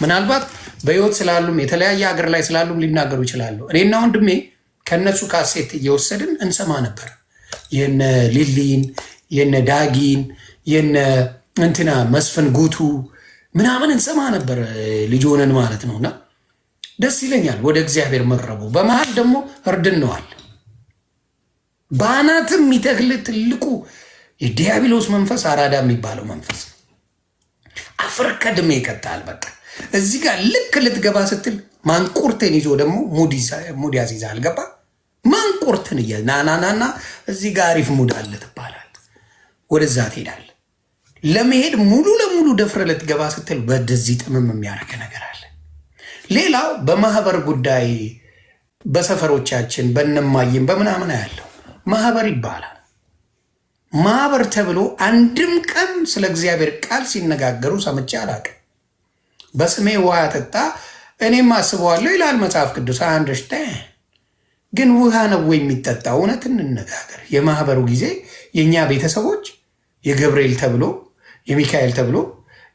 ምናልባት በህይወት ስላሉም የተለያየ ሀገር ላይ ስላሉም ሊናገሩ ይችላሉ። እኔና ወንድሜ ከነሱ ካሴት እየወሰድን እንሰማ ነበር። የነ ሊሊን፣ የነ ዳጊን፣ የነ እንትና መስፍን ጉቱ ምናምን እንሰማ ነበር ልጅ ሆነን ማለት ነውና ደስ ይለኛል ወደ እግዚአብሔር መቅረቡ። በመሃል ደግሞ እርድነዋል። በአናትም የሚተክል ትልቁ የዲያብሎስ መንፈስ አራዳ የሚባለው መንፈስ አፈር ከድሜ ይቀጣል። በቃ እዚህ ጋር ልክ ልትገባ ስትል ማንቁርትን ይዞ ደግሞ ሙድ ያስይዛል። ገባ ማንቁርትን እያ ናናናና እዚህ ጋር አሪፍ ሙድ አለ ትባላል። ወደዛ ትሄዳል። ለመሄድ ሙሉ ለሙሉ ደፍረ ልትገባ ስትል በደዚህ ጥምም የሚያደርግ ነገር አለ። ሌላው በማህበር ጉዳይ በሰፈሮቻችን በነማይም በምናምን ያለው ማህበር ይባላል። ማህበር ተብሎ አንድም ቀን ስለ እግዚአብሔር ቃል ሲነጋገሩ ሰምቼ አላውቅም። በስሜ ውሃ ያጠጣ እኔም አስበዋለሁ ይላል መጽሐፍ ቅዱስ። አንደሽተ ግን ውሃ ነው ወይ የሚጠጣ? እውነት እንነጋገር። የማህበሩ ጊዜ የእኛ ቤተሰቦች የገብርኤል ተብሎ የሚካኤል ተብሎ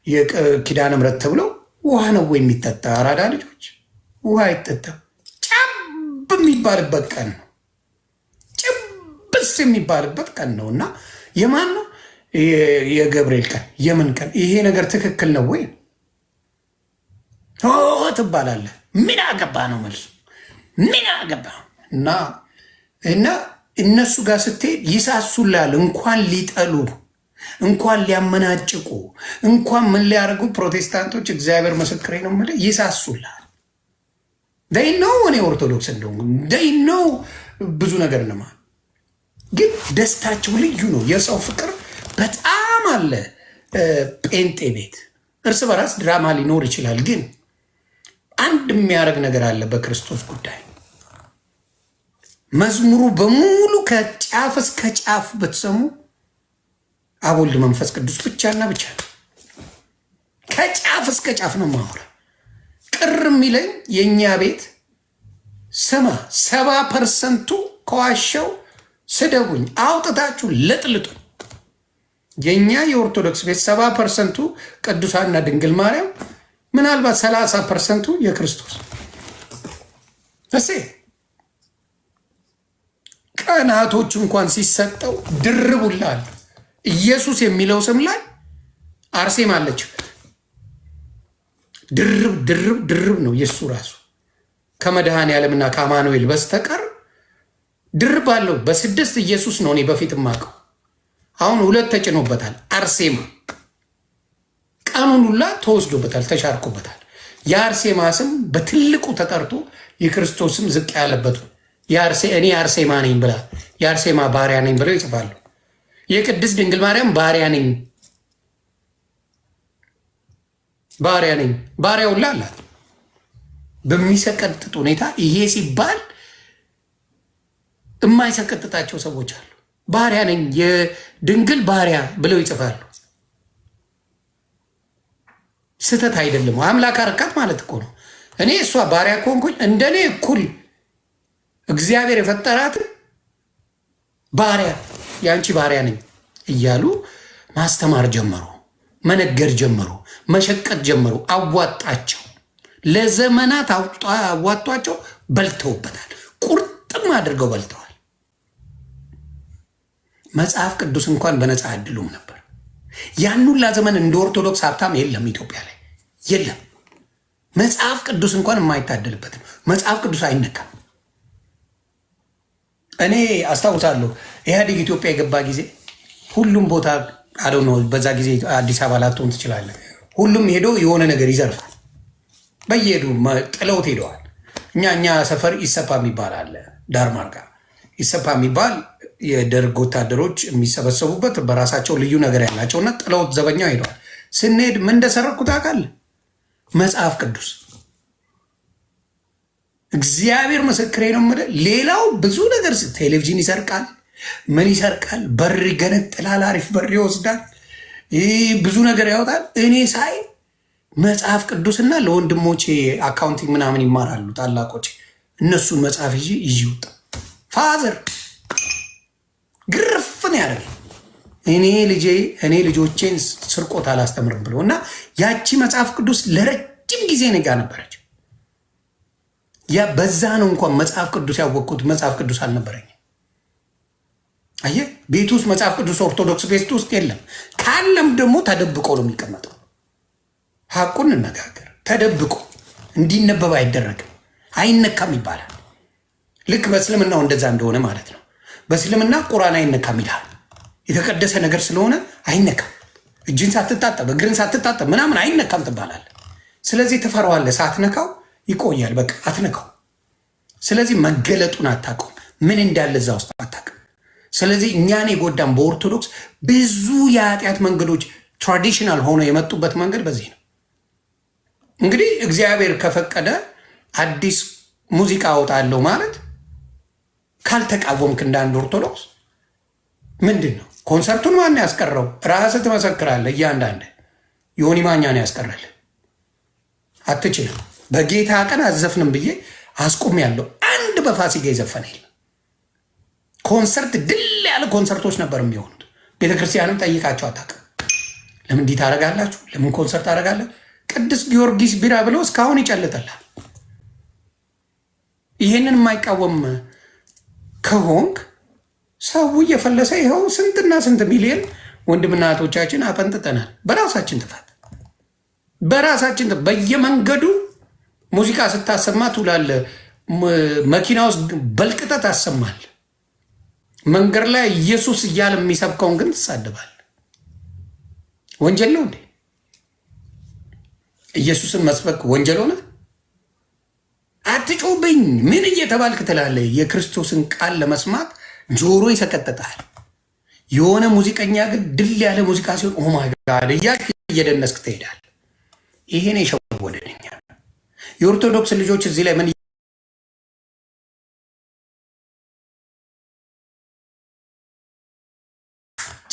የኪዳነ ምሕረት ተብሎ ውሃ ነው ወይ የሚጠጣ? አራዳ ልጆች ውሃ አይጠጣም። ጨብ የሚባልበት ቀን ነው። ጭብስ የሚባልበት ቀን ነው። እና የማን ነው? የገብርኤል ቀን። የምን ቀን? ይሄ ነገር ትክክል ነው ወይ ትባላለህ። ምን አገባ ነው መልሱ። ምን አገባ እና እነሱ ጋር ስትሄድ ይሳሱላል። እንኳን ሊጠሉ እንኳን ሊያመናጭቁ እንኳን ምን ሊያደርጉ ፕሮቴስታንቶች እግዚአብሔር ምስክሬ ነው የምልህ ይሳሱላል። ደይ ነው እኔ ኦርቶዶክስ እንደሆንኩ ደይ ነው ብዙ ነገር ነማ፣ ግን ደስታቸው ልዩ ነው። የሰው ፍቅር በጣም አለ። ጴንጤ ቤት እርስ በራስ ድራማ ሊኖር ይችላል፣ ግን አንድ የሚያደርግ ነገር አለ በክርስቶስ ጉዳይ። መዝሙሩ በሙሉ ከጫፍ እስከ ጫፍ ብትሰሙ አብ ወልድ መንፈስ ቅዱስ ብቻና ብቻ ከጫፍ እስከ ጫፍ ነው ማወራ። ቅር የሚለኝ የእኛ ቤት ስማ 70% ከዋሻው ስደቡኝ አውጥታችሁ ለጥልጡ። የእኛ የኦርቶዶክስ ቤት 70% ቅዱሳንና ድንግል ማርያም፣ ምናልባት 30% የክርስቶስ እሴ ቀናቶች እንኳን ሲሰጠው ድርቡላል። ኢየሱስ የሚለው ስም ላይ አርሴማ አለች። ድርብ ድርብ ድርብ ነው የሱ ራሱ ከመድኃኔ ዓለምና ከአማኑኤል በስተቀር ድርብ አለው። በ6 ኢየሱስ ነው እኔ በፊት ማቀው። አሁን 2 ተጭኖበታል። አርሴማ ቀኑን ሁላ ተወስዶበታል፣ ተሻርኮበታል። የአርሴማ ስም በትልቁ ተጠርቶ የክርስቶስ ስም ዝቅ ያለበት እኔ አርሴማ ነኝ ብላ የአርሴማ ባሪያ ነኝ ብለው ይጽፋሉ። የቅድስት ድንግል ማርያም ባሪያ ነኝ ባሪያ ሁላ አላት። በሚሰቀጥጥ ሁኔታ ይሄ ሲባል የማይሰቀጥጣቸው ሰዎች አሉ። ባሪያ ነኝ የድንግል ባሪያ ብለው ይጽፋሉ። ስተት አይደለም። አምላክ አርካት ማለት እኮ ነው። እኔ እሷ ባሪያ ከሆንኩኝ እንደኔ እኩል እግዚአብሔር የፈጠራትን ባሪያ የአንቺ ባሪያ ነኝ እያሉ ማስተማር ጀመሩ፣ መነገር ጀመሩ፣ መሸቀጥ ጀመሩ። አዋጣቸው፣ ለዘመናት አዋጧቸው፣ በልተውበታል። ቁርጥም አድርገው በልተዋል። መጽሐፍ ቅዱስ እንኳን በነፃ አይደሉም ነበር። ያን ሁላ ዘመን እንደ ኦርቶዶክስ ሀብታም የለም ኢትዮጵያ ላይ የለም። መጽሐፍ ቅዱስ እንኳን የማይታደልበት ነው። መጽሐፍ ቅዱስ አይነካም። እኔ አስታውሳለሁ ኢህአዴግ ኢትዮጵያ የገባ ጊዜ ሁሉም ቦታ አለው ነው። በዛ ጊዜ አዲስ አበባ ላትሆን ትችላለህ። ሁሉም ሄዶ የሆነ ነገር ይዘርፋል። በየሄዱ ጥለውት ሄደዋል። እኛ ሰፈር ኢሰፓ የሚባል አለ፣ ዳርማርጋ ኢሰፓ የሚባል የደርግ ወታደሮች የሚሰበሰቡበት በራሳቸው ልዩ ነገር ያላቸውና ጥለውት ዘበኛው ሄደዋል። ስንሄድ ምን እንደሰረኩ ታውቃለህ? መጽሐፍ ቅዱስ እግዚአብሔር ምስክሬ ነው የምልህ። ሌላው ብዙ ነገር ቴሌቪዥን ይሰርቃል፣ ምን ይሰርቃል፣ በር ይገነጥላል፣ አሪፍ በር ይወስዳል፣ ብዙ ነገር ያወጣል። እኔ ሳይ መጽሐፍ ቅዱስና ለወንድሞቼ አካውንቲንግ ምናምን ይማራሉ ታላቆች፣ እነሱን መጽሐፍ ይዤ ወጣ። ፋዘር ግርፍን ያደርግ እኔ ልጆቼን ስርቆት አላስተምርም ብሎ እና ያቺ መጽሐፍ ቅዱስ ረጅም ጊዜ እኔ ጋ ነበረች። ያ በዛ ነው እንኳን መጽሐፍ ቅዱስ ያወቅኩት። መጽሐፍ ቅዱስ አልነበረኝ። አየህ፣ ቤት ውስጥ መጽሐፍ ቅዱስ ኦርቶዶክስ ቤት ውስጥ የለም። ካለም ደግሞ ተደብቆ ነው የሚቀመጠው። ሀቁን እንነጋገር። ተደብቆ እንዲነበብ አይደረግም፣ አይነካም ይባላል። ልክ በእስልምናው እንደዛ እንደሆነ ማለት ነው። በእስልምና ቁርአን አይነካም ይላል። የተቀደሰ ነገር ስለሆነ አይነካም። እጅን ሳትታጠብ እግርን ሳትታጠብ ምናምን አይነካም ትባላል። ስለዚህ ትፈራዋለህ። ሳትነካው ይቆያል። በቃ አትነካው። ስለዚህ መገለጡን አታውቀውም። ምን እንዳለ እዛ ውስጥ አታውቅም። ስለዚህ እኛን የጎዳን በኦርቶዶክስ ብዙ የኃጢአት መንገዶች ትራዲሽናል ሆኖ የመጡበት መንገድ በዚህ ነው። እንግዲህ እግዚአብሔር ከፈቀደ አዲስ ሙዚቃ አወጣለሁ ማለት ካልተቃወምክ እንደ አንድ ኦርቶዶክስ ምንድን ነው? ኮንሰርቱን ማን ያስቀረው? ራስህ ትመሰክራለህ። እያንዳንድ ዮኒ ማኛ ነው ያስቀረል። አትችልም። በጌታ ቀን አዘፍንም ብዬ አስቁም ያለው አንድ በፋሲካ የዘፈነ የለም። ኮንሰርት ድል ያለ ኮንሰርቶች ነበር የሚሆኑት። ቤተክርስቲያንም ጠይቃቸው አታውቅም። ለምን እንዲህ ታደርጋላችሁ? ለምን ኮንሰርት ታደርጋለህ? ቅዱስ ጊዮርጊስ ቢራ ብለው እስካሁን ይጨልጠላል። ይህንን የማይቃወም ከሆንክ ሰው እየፈለሰ ይኸው ስንትና ስንት ሚሊዮን ወንድምና እህቶቻችን አፈንጥጠናል። በራሳችን ጥፋት በራሳችን በየመንገዱ ሙዚቃ ስታሰማ ትውላለህ። መኪና ውስጥ በልቅጠት ታሰማል። መንገድ ላይ ኢየሱስ እያለ የሚሰብከውን ግን ትሳደባል። ወንጀል ነው እንዴ? ኢየሱስን መስበክ ወንጀል ሆነ? አትጮብኝ ምን እየተባልክ ትላለህ? የክርስቶስን ቃል ለመስማት ጆሮ ይሰቀጥጣል። የሆነ ሙዚቀኛ ግን ድል ያለ ሙዚቃ ሲሆን ኦ ማይ ጋድ እያልክ እየደነስክ ትሄዳል። ይሄን የሸወደኛ የኦርቶዶክስ ልጆች እዚህ ላይ ምን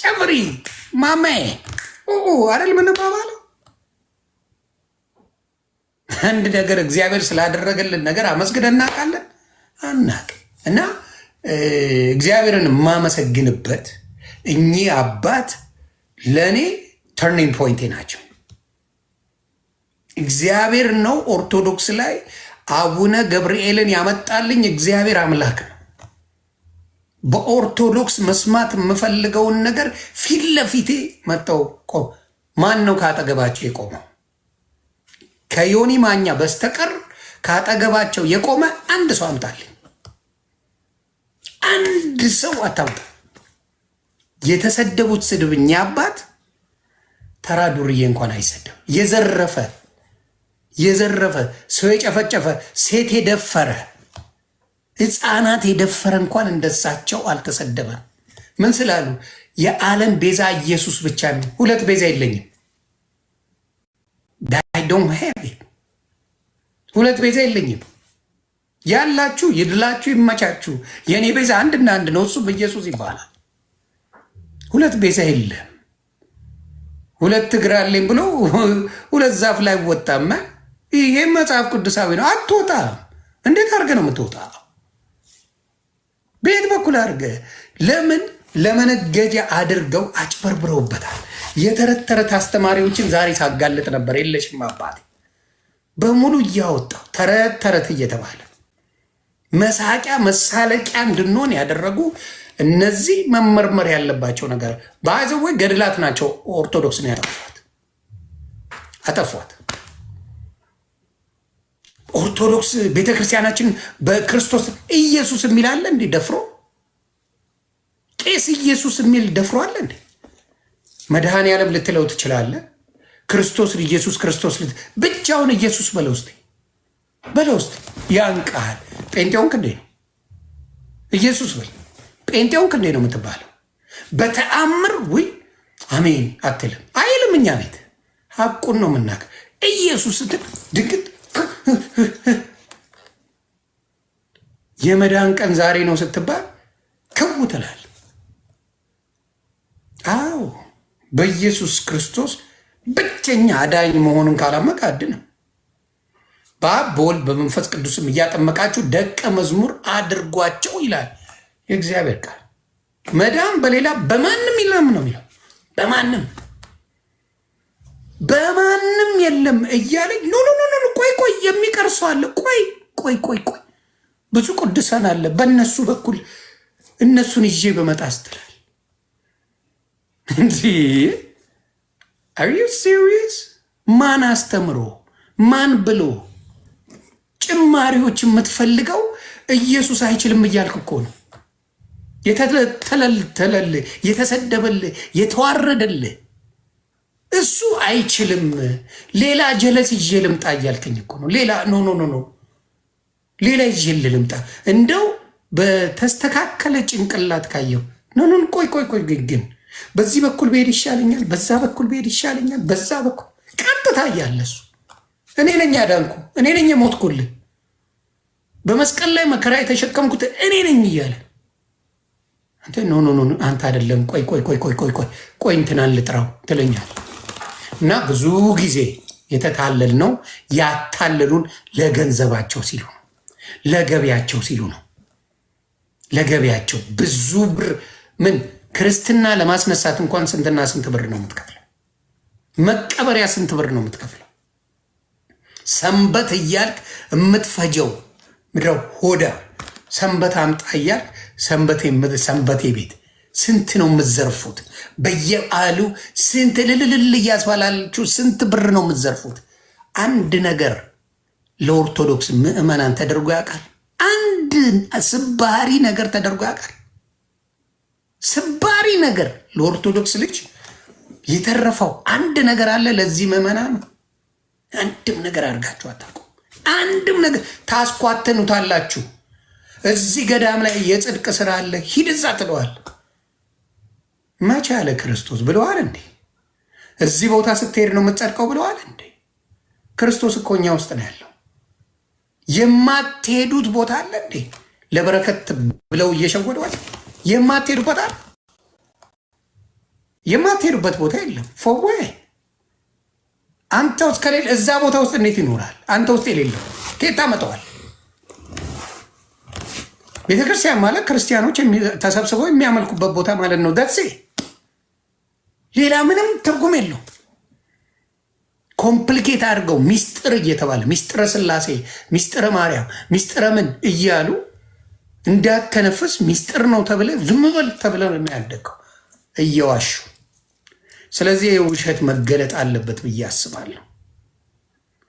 ጨፍሪ ማሜ አይደል ምንባባለው? አንድ ነገር እግዚአብሔር ስላደረገልን ነገር አመስግነን እናውቃለን? አናውቅም። እና እግዚአብሔርን የማመሰግንበት እኚህ አባት ለእኔ ተርኒንግ ፖይንቴ ናቸው። እግዚአብሔር ነው ኦርቶዶክስ ላይ አቡነ ገብርኤልን ያመጣልኝ እግዚአብሔር አምላክ ነው። በኦርቶዶክስ መስማት የምፈልገውን ነገር ፊት ለፊቴ መጥተው ማን ነው ከአጠገባቸው የቆመው? ከዮኒ ማኛ በስተቀር ከአጠገባቸው የቆመ አንድ ሰው አምጣልኝ። አንድ ሰው አታምጣ። የተሰደቡት ስድብ እኛ አባት ተራ ዱርዬ እንኳን አይሰደብ። የዘረፈ ሰው የጨፈጨፈ ሴት የደፈረ ሕፃናት የደፈረ እንኳን እንደሳቸው አልተሰደበም። ምን ስላሉ? የዓለም ቤዛ ኢየሱስ ብቻ ነው። ሁለት ቤዛ የለኝም። ሁለት ቤዛ የለኝም። ያላችሁ ይድላችሁ፣ ይመቻችሁ። የእኔ ቤዛ አንድና አንድ ነው፣ እሱም ኢየሱስ ይባላል። ሁለት ቤዛ የለም። ሁለት እግር አለኝ ብሎ ሁለት ዛፍ ላይ ወጣማ። ይሄ መጽሐፍ ቅዱሳዊ ነው። አትወጣም። እንዴት አድርገህ ነው የምትወጣ? በየት በኩል አድርገህ? ለምን ለመነገጃ አድርገው አጭበርብረውበታል። የተረት ተረት አስተማሪዎችን ዛሬ ሳጋልጥ ነበር። የለሽም አባቴ በሙሉ እያወጣው ተረት ተረት እየተባለ መሳቂያ መሳለቂያ እንድንሆን ያደረጉ እነዚህ መመርመር ያለባቸው ነገር በአዘወይ ገድላት ናቸው። ኦርቶዶክስን አጠፏት። ኦርቶዶክስ ቤተክርስቲያናችን በክርስቶስ ኢየሱስ የሚል አለ እንዴ? ደፍሮ ቄስ ኢየሱስ የሚል ደፍሮ አለ እንዴ? መድኃኔ ዓለም ልትለው ትችላለህ። ክርስቶስ ኢየሱስ ክርስቶስ ብቻውን ኢየሱስ በለው እስቲ ያንቃል። ጴንጤውን ክንዴ ነው ኢየሱስ በል። ጴንጤውን ክንዴ ነው የምትባለው። በተአምር ውይ አሜን አትልም አይልም። እኛ ቤት ሀቁን ነው የምናውቅ። ኢየሱስ ስትል ድንግጥ የመዳን ቀን ዛሬ ነው ስትባል ክው ትላል። አዎ በኢየሱስ ክርስቶስ ብቸኛ አዳኝ መሆኑን ካላመቅ አድነው። በአብ በወልድ በመንፈስ ቅዱስም እያጠመቃችሁ ደቀ መዝሙር አድርጓቸው ይላል የእግዚአብሔር ቃል። መዳን በሌላ በማንም ይላም ነው የሚለው። በማንም በማንም የለም እያለኝ ኖ ቆይ የሚቀርሱ አለ። ቆይ ብዙ ቅዱሳን አለ። በእነሱ በኩል እነሱን ይዤ በመጣ ስትላል እንዲህ are you serious? ማን አስተምሮ ማን ብሎ ጭማሪዎች የምትፈልገው ኢየሱስ አይችልም እያልክ እኮ ነው። የተተለል የተሰደበል የተዋረደል እሱ አይችልም። ሌላ ጀለስ ይዤ ልምጣ እያልከኝ እኮ ነው። ሌላ ኖ ሌላ ይዤ ልምጣ እንደው በተስተካከለ ጭንቅላት ካየው ኖ ቆይ ግን በዚህ በኩል ብሄድ ይሻለኛል፣ በዛ በኩል ብሄድ ይሻለኛል፣ በዛ በኩል ቀጥታ እያለ እሱ እኔ ነኝ ያዳንኩ፣ እኔ ነኝ የሞትኩልህ፣ በመስቀል ላይ መከራ የተሸከምኩት እኔ ነኝ እያለ አንተ ኖ አንተ አይደለም ቆይ እንትናን ልጥራው ትለኛል። እና ብዙ ጊዜ የተታለል ነው ያታለሉን ለገንዘባቸው ሲሉ ነው፣ ለገቢያቸው ሲሉ ነው። ለገቢያቸው ብዙ ብር ምን ክርስትና ለማስነሳት እንኳን ስንትና ስንት ብር ነው የምትከፍለው? መቀበሪያ ስንት ብር ነው የምትከፍለው? ሰንበት እያልክ የምትፈጀው ምድረው ሆዳ ሰንበት አምጣ እያልክ ሰንበቴ ቤት ስንት ነው የምትዘርፉት? በየአሉ ስንት ልልልል እያስባላችሁ ስንት ብር ነው የምትዘርፉት? አንድ ነገር ለኦርቶዶክስ ምዕመናን ተደርጎ ያውቃል? አንድ ስባሪ ነገር ተደርጎ ያውቃል? ስባሪ ነገር ለኦርቶዶክስ ልጅ የተረፈው አንድ ነገር አለ? ለዚህ ምዕመናን አንድም ነገር አድርጋችሁ አታውቁም። አንድም ነገር ታስኳተኑታላችሁ። እዚህ ገዳም ላይ የጽድቅ ስራ አለ ሂድ እዛ ትለዋል። መቼ አለ ክርስቶስ ብለዋል እንዴ? እዚህ ቦታ ስትሄድ ነው የምትጸድቀው ብለዋል እንዴ? ክርስቶስ እኮ እኛ ውስጥ ነው ያለው። የማትሄዱት ቦታ አለ እንዴ? ለበረከት ብለው እየሸወደዋል። የማትሄዱበት አለ? የማትሄዱበት ቦታ የለም። ፎዌ አንተ ውስጥ ከሌለ እዛ ቦታ ውስጥ እንዴት ይኖራል? አንተ ውስጥ የሌለው ከየት ታመጣዋል? ቤተክርስቲያን ማለት ክርስቲያኖች ተሰብስበው የሚያመልኩበት ቦታ ማለት ነው። ደሴ ሌላ ምንም ትርጉም የለው። ኮምፕሊኬት አድርገው ሚስጥር እየተባለ ሚስጥረ ስላሴ፣ ሚስጥረ ማርያም፣ ሚስጥረ ምን እያሉ እንዳትተነፍስ ሚስጥር ነው ተብለ ዝም በል ተብለ ነው የሚያደገው እየዋሹ። ስለዚህ የውሸት መገለጥ አለበት ብዬ አስባለሁ።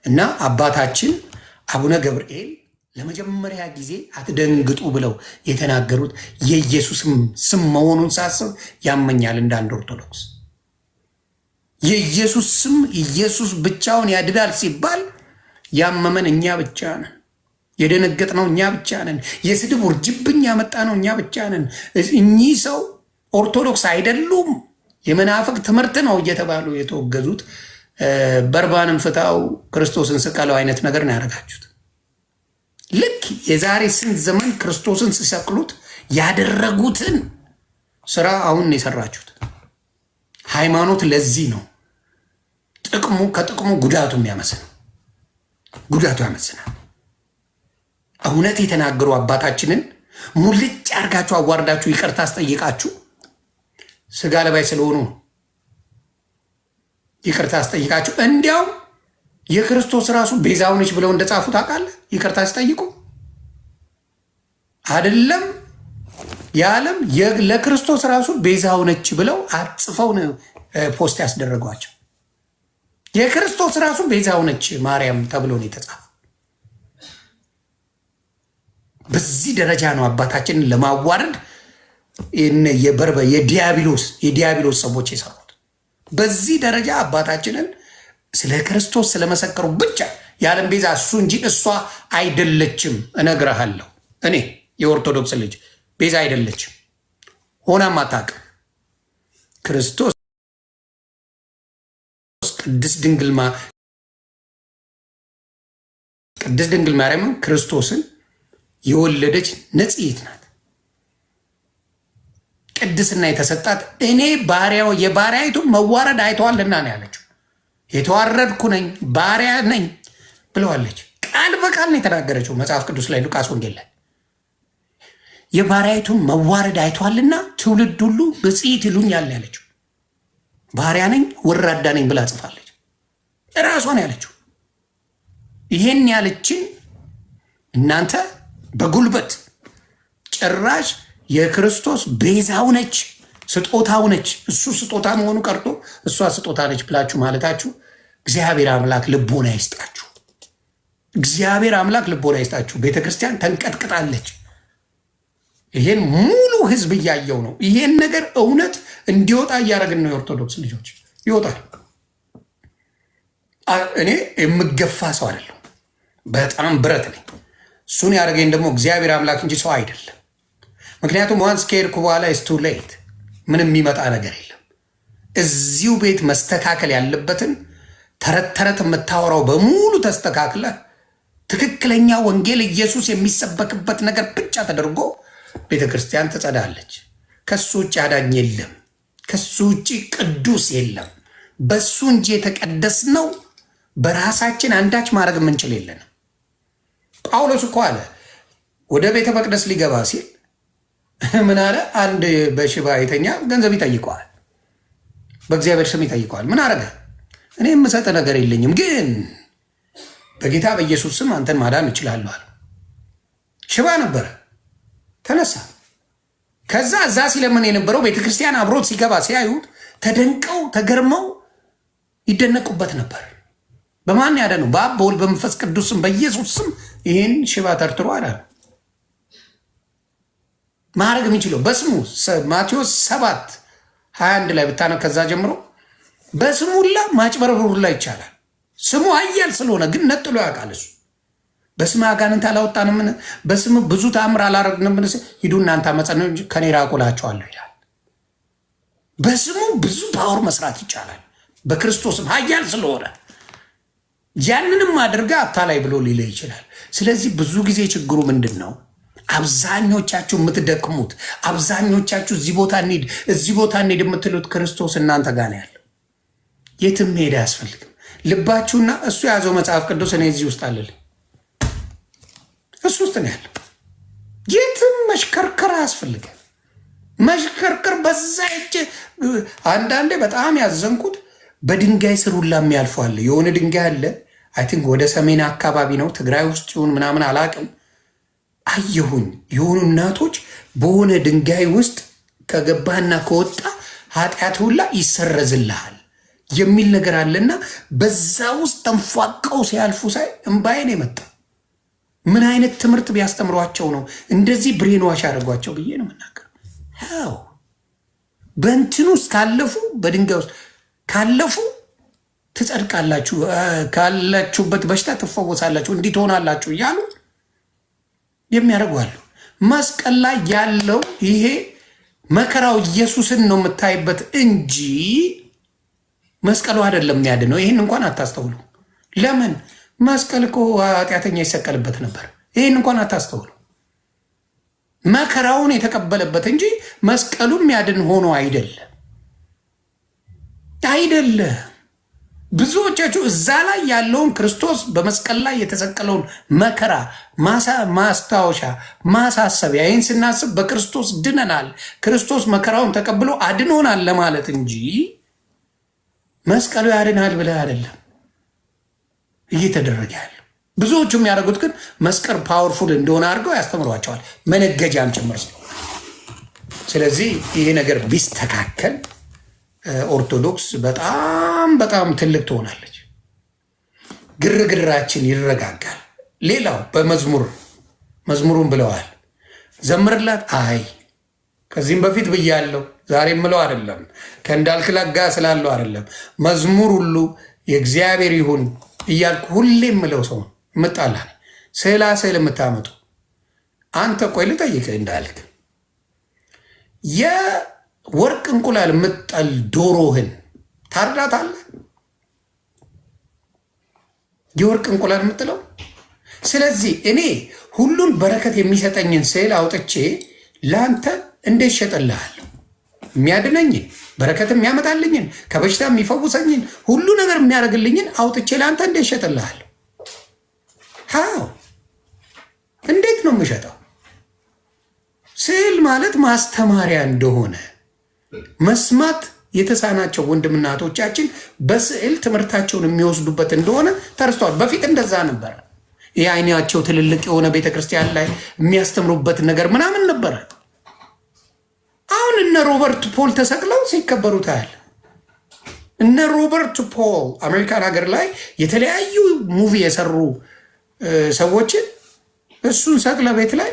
እና አባታችን አቡነ ገብርኤል ለመጀመሪያ ጊዜ አትደንግጡ ብለው የተናገሩት የኢየሱስም ስም መሆኑን ሳስብ ያመኛል። እንደ አንድ ኦርቶዶክስ የኢየሱስ ስም ኢየሱስ ብቻውን ያድናል ሲባል ያመመን እኛ ብቻ ነን። የደነገጥነው እኛ ብቻ ነን። የስድብ ውርጅብኝ ያመጣ ነው እኛ ብቻ ነን። እኚህ ሰው ኦርቶዶክስ አይደሉም፣ የመናፍቅ ትምህርት ነው እየተባሉ የተወገዙት በርባንም ፍታው ክርስቶስን ስቀለው አይነት ነገር ነው ያደረጋችሁት። ልክ የዛሬ ስንት ዘመን ክርስቶስን ሲሰቅሉት ያደረጉትን ስራ አሁን የሰራችሁት። ሃይማኖት ለዚህ ነው ጥቅሙ ከጥቅሙ ጉዳቱ የሚያመስነው። ጉዳቱ ያመስናል። እውነት የተናገሩ አባታችንን ሙልጭ አርጋችሁ አዋርዳችሁ ይቅርታ አስጠይቃችሁ ስጋ ለባይ ስለሆኑ ይቅርታ አስጠይቃችሁ እንዲያው የክርስቶስ ራሱ ቤዛው ነች ብለው እንደጻፉ ታውቃለህ። ይቅርታ አስጠይቁ አይደለም የዓለም ለክርስቶስ ራሱ ቤዛው ነች ብለው አጽፈው ፖስት ያስደረጓቸው። የክርስቶስ ራሱ ቤዛው ነች ማርያም ተብሎ ነው የተጻፈ። በዚህ ደረጃ ነው አባታችንን ለማዋረድ የዲያብሎስ ሰዎች የሰሩት። በዚህ ደረጃ አባታችንን ስለ ክርስቶስ ስለመሰከሩ ብቻ የዓለም ቤዛ እሱ እንጂ እሷ አይደለችም። እነግርሃለሁ፣ እኔ የኦርቶዶክስ ልጅ ቤዛ አይደለችም፣ ሆናም አታውቅም። ክርስቶስ ቅድስት ድንግል ማርያምን ክርስቶስን የወለደች ንጽሕት ናት። ቅድስና የተሰጣት እኔ ባሪያው የባሪያይቱ መዋረድ አይተዋልና ነው ያለችው። የተዋረድኩ ነኝ ባሪያ ነኝ ብለዋለች። ቃል በቃል ነው የተናገረችው መጽሐፍ ቅዱስ ላይ ሉቃስ ወንጌል ላይ የባሪያይቱን መዋረድ አይተዋልና ትውልድ ሁሉ ብፅዕት ይሉኛል ያለችው። ባሪያ ነኝ ወራዳ ነኝ ብላ ጽፋለች። ራሷን ያለችው። ይሄን ያለችን እናንተ በጉልበት ጭራሽ የክርስቶስ ቤዛው ነች፣ ስጦታው ነች። እሱ ስጦታ መሆኑ ቀርቶ እሷ ስጦታ ነች ብላችሁ ማለታችሁ እግዚአብሔር አምላክ ልቦና ይስጣችሁ። እግዚአብሔር አምላክ ልቦና ይስጣችሁ። ቤተክርስቲያን ተንቀጥቅጣለች። ይሄን ሙሉ ህዝብ እያየው ነው። ይሄን ነገር እውነት እንዲወጣ እያደረግን ነው። የኦርቶዶክስ ልጆች ይወጣል። እኔ የምገፋ ሰው አይደለሁ፣ በጣም ብረት ነኝ። እሱን ያደረገኝ ደግሞ እግዚአብሔር አምላክ እንጂ ሰው አይደለም። ምክንያቱም ዋንስ ከሄድኩ በኋላ ስቱ ሌት ምንም የሚመጣ ነገር የለም። እዚሁ ቤት መስተካከል ያለበትን ተረት ተረት የምታወራው በሙሉ ተስተካክለ ትክክለኛ ወንጌል ኢየሱስ የሚሰበክበት ነገር ብቻ ተደርጎ ቤተ ክርስቲያን ትጸዳለች። ከሱ ውጭ አዳኝ የለም፣ ከሱ ውጭ ቅዱስ የለም። በሱ እንጂ የተቀደስ ነው። በራሳችን አንዳች ማድረግ የምንችል የለንም። ጳውሎስ እኮ አለ ወደ ቤተ መቅደስ ሊገባ ሲል ምን አለ? አንድ በሽባ የተኛ ገንዘብ ይጠይቀዋል፣ በእግዚአብሔር ስም ይጠይቀዋል። ምን አረገ? እኔ የምሰጥ ነገር የለኝም፣ ግን በጌታ በኢየሱስ ስም አንተን ማዳን እችላለሁ አለ። ሽባ ነበረ፣ ተነሳ። ከዛ እዛ ሲለምን የነበረው ቤተክርስቲያን አብሮት ሲገባ ሲያዩት ተደንቀው ተገርመው ይደነቁበት ነበር። በማን ያዳነው? በአብ በወልድ በመንፈስ ቅዱስ ስም በኢየሱስ ስም ይህን ሽባ ተርትሮ አዳነ። ማድረግ የሚችለው በስሙ ማቴዎስ 7:21 ላይ ብታነ ከዛ ጀምሮ በስሙ ሁላ ማጭበርበሩ ሁላ ይቻላል። ስሙ ኃያል ስለሆነ ግን ነጥሎ ያውቃል። እሱ በስም አጋንንት አላወጣንም፣ በስም ብዙ ተአምር አላረግንም፣ ሂዱ እናንተ አመፀን እንጂ ከኔ ራቁ እላችኋለሁ ይላል። በስሙ ብዙ ፓወር መስራት ይቻላል፣ በክርስቶስም ኃያል ስለሆነ ያንንም አድርጋ አታላይ ብሎ ሊለይ ይችላል። ስለዚህ ብዙ ጊዜ ችግሩ ምንድን ነው? አብዛኞቻችሁ የምትደክሙት፣ አብዛኞቻችሁ እዚህ ቦታ እንሂድ እዚህ ቦታ እንሂድ የምትሉት ክርስቶስ እናንተ ጋር ነው ያለው። የትም መሄድ አያስፈልግም። ልባችሁና እሱ የያዘው መጽሐፍ ቅዱስ እኔ እዚህ ውስጥ አለልኝ፣ እሱ ውስጥ ነው ያለው። የትም መሽከርከር አያስፈልግም። መሽከርከር በዛ እጅ አንዳንዴ በጣም ያዘንኩት በድንጋይ ስር ሁላ የሚያልፉ አለ። የሆነ ድንጋይ አለ፣ አይ ቲንክ ወደ ሰሜን አካባቢ ነው፣ ትግራይ ውስጥ ይሁን ምናምን አላቅም። አየሁኝ የሆኑ እናቶች በሆነ ድንጋይ ውስጥ ከገባህና ከወጣ ኃጢአት ሁላ ይሰረዝልሃል የሚል ነገር አለና በዛ ውስጥ ተንፏቀው ሲያልፉ ሳይ እምባዬን የመጣ ምን አይነት ትምህርት ቢያስተምሯቸው ነው እንደዚህ ብሬንዋሽ ያደርጓቸው ብዬ ነው የምናገር። በእንትን ውስጥ ካለፉ፣ በድንጋይ ውስጥ ካለፉ ትጸድቃላችሁ፣ ካላችሁበት በሽታ ትፈወሳላችሁ፣ እንዲህ ትሆናላችሁ እያሉ የሚያደርጓሉ። መስቀል ላይ ያለው ይሄ መከራው ኢየሱስን ነው የምታይበት እንጂ መስቀሉ አይደለም የሚያድነው። ይህን እንኳን አታስተውሉ። ለምን? መስቀል እኮ ኃጢአተኛ ይሰቀልበት ነበር። ይህን እንኳን አታስተውሉ። መከራውን የተቀበለበት እንጂ መስቀሉን የሚያድን ሆኖ አይደለም። ብዙዎቻችሁ እዛ ላይ ያለውን ክርስቶስ በመስቀል ላይ የተሰቀለውን መከራ ማስታወሻ ማሳሰቢያ፣ ይህን ስናስብ በክርስቶስ ድነናል፣ ክርስቶስ መከራውን ተቀብሎ አድኖናል ለማለት እንጂ መስቀሉ ያድናል ብለህ አይደለም እየተደረገ ያለው። ብዙዎቹ የሚያደርጉት ግን መስቀል ፓወርፉል እንደሆነ አድርገው ያስተምሯቸዋል፣ መነገጃም ጭምር ነው። ስለዚህ ይሄ ነገር ቢስተካከል ኦርቶዶክስ በጣም በጣም ትልቅ ትሆናለች። ግርግራችን ይረጋጋል። ሌላው መዝሙሩን ብለዋል፣ ዘምርላት። አይ ከዚህም በፊት ብያለሁ፣ ዛሬ ምለው አይደለም፣ ከእንዳልክላት ጋር ስላለው አይደለም። መዝሙር ሁሉ የእግዚአብሔር ይሁን እያልኩ ሁሌ ምለው ሰው ምጣላ ስዕላ ስዕል የምታመጡ አንተ ቆይ ልጠይቅህ እንዳልክ የወርቅ እንቁላል የምጠል ዶሮህን ታርዳታለህ? የወርቅ እንቁላል የምጥለው። ስለዚህ እኔ ሁሉን በረከት የሚሰጠኝን ስዕል አውጥቼ ለአንተ እንዴት ሸጥልሃለሁ? የሚያድነኝን በረከት የሚያመጣልኝን ከበሽታ የሚፈውሰኝን ሁሉ ነገር የሚያደርግልኝን አውጥቼ ለአንተ እንዴት ሸጥልሃለሁ? እንዴት ነው የምሸጠው? ስዕል ማለት ማስተማሪያ እንደሆነ መስማት የተሳናቸው ወንድምናቶቻችን በስዕል ትምህርታቸውን የሚወስዱበት እንደሆነ ተረስተዋል። በፊት እንደዛ ነበረ። ይህ አይናቸው ትልልቅ የሆነ ቤተክርስቲያን ላይ የሚያስተምሩበት ነገር ምናምን ነበረ። አሁን እነ ሮበርት ፖል ተሰቅለው ሲከበሩ ታያል። እነ ሮበርት ፖል አሜሪካን ሀገር ላይ የተለያዩ ሙቪ የሰሩ ሰዎችን እሱን ሰቅለ ቤት ላይ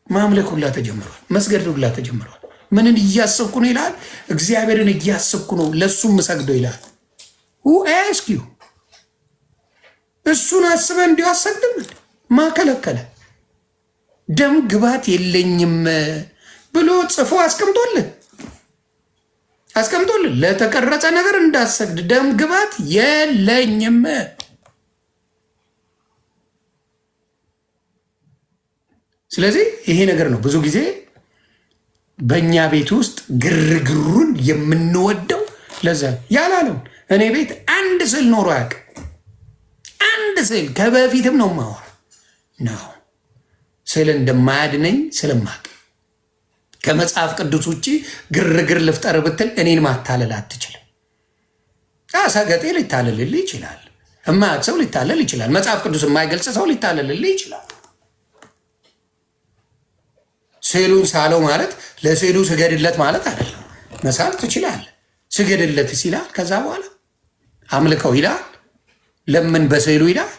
ማምለክ ሁላ ተጀምሯል። መስገድ ሁላ ተጀምሯል። ምንን እያሰብኩ ነው ይላል። እግዚአብሔርን እያሰብኩ ነው ለእሱም ሰግደው ይላል። አስክ ዩ እሱን አስበ እንዲሁ አሰግድም ማከለከለ ደም ግባት የለኝም ብሎ ጽፎ አስቀምጦልን ለተቀረጸ ነገር እንዳሰግድ ደም ግባት የለኝም። ስለዚህ ይሄ ነገር ነው ብዙ ጊዜ በእኛ ቤት ውስጥ ግርግሩን የምንወደው። ለዛ ያላለውን እኔ ቤት አንድ ስዕል ኖሮ አያውቅም። አንድ ስዕል ከበፊትም ነው ማወራ ነው ስዕል እንደማያድነኝ ስለማቅ ከመጽሐፍ ቅዱስ ውጭ ግርግር ልፍጠር ብትል እኔን ማታለል አትችልም። ሰገጤ ሊታለልልህ ይችላል። እማያውቅ ሰው ሊታለል ይችላል። መጽሐፍ ቅዱስ የማይገልጽ ሰው ሊታለልልህ ይችላል። ስዕሉን ሳለው ማለት ለስዕሉ ስገድለት ማለት አይደለም። መሳል ትችላለህ። ስገድለት ሲላል ከዛ በኋላ አምልከው ይላል። ለምን በስዕሉ ይላል?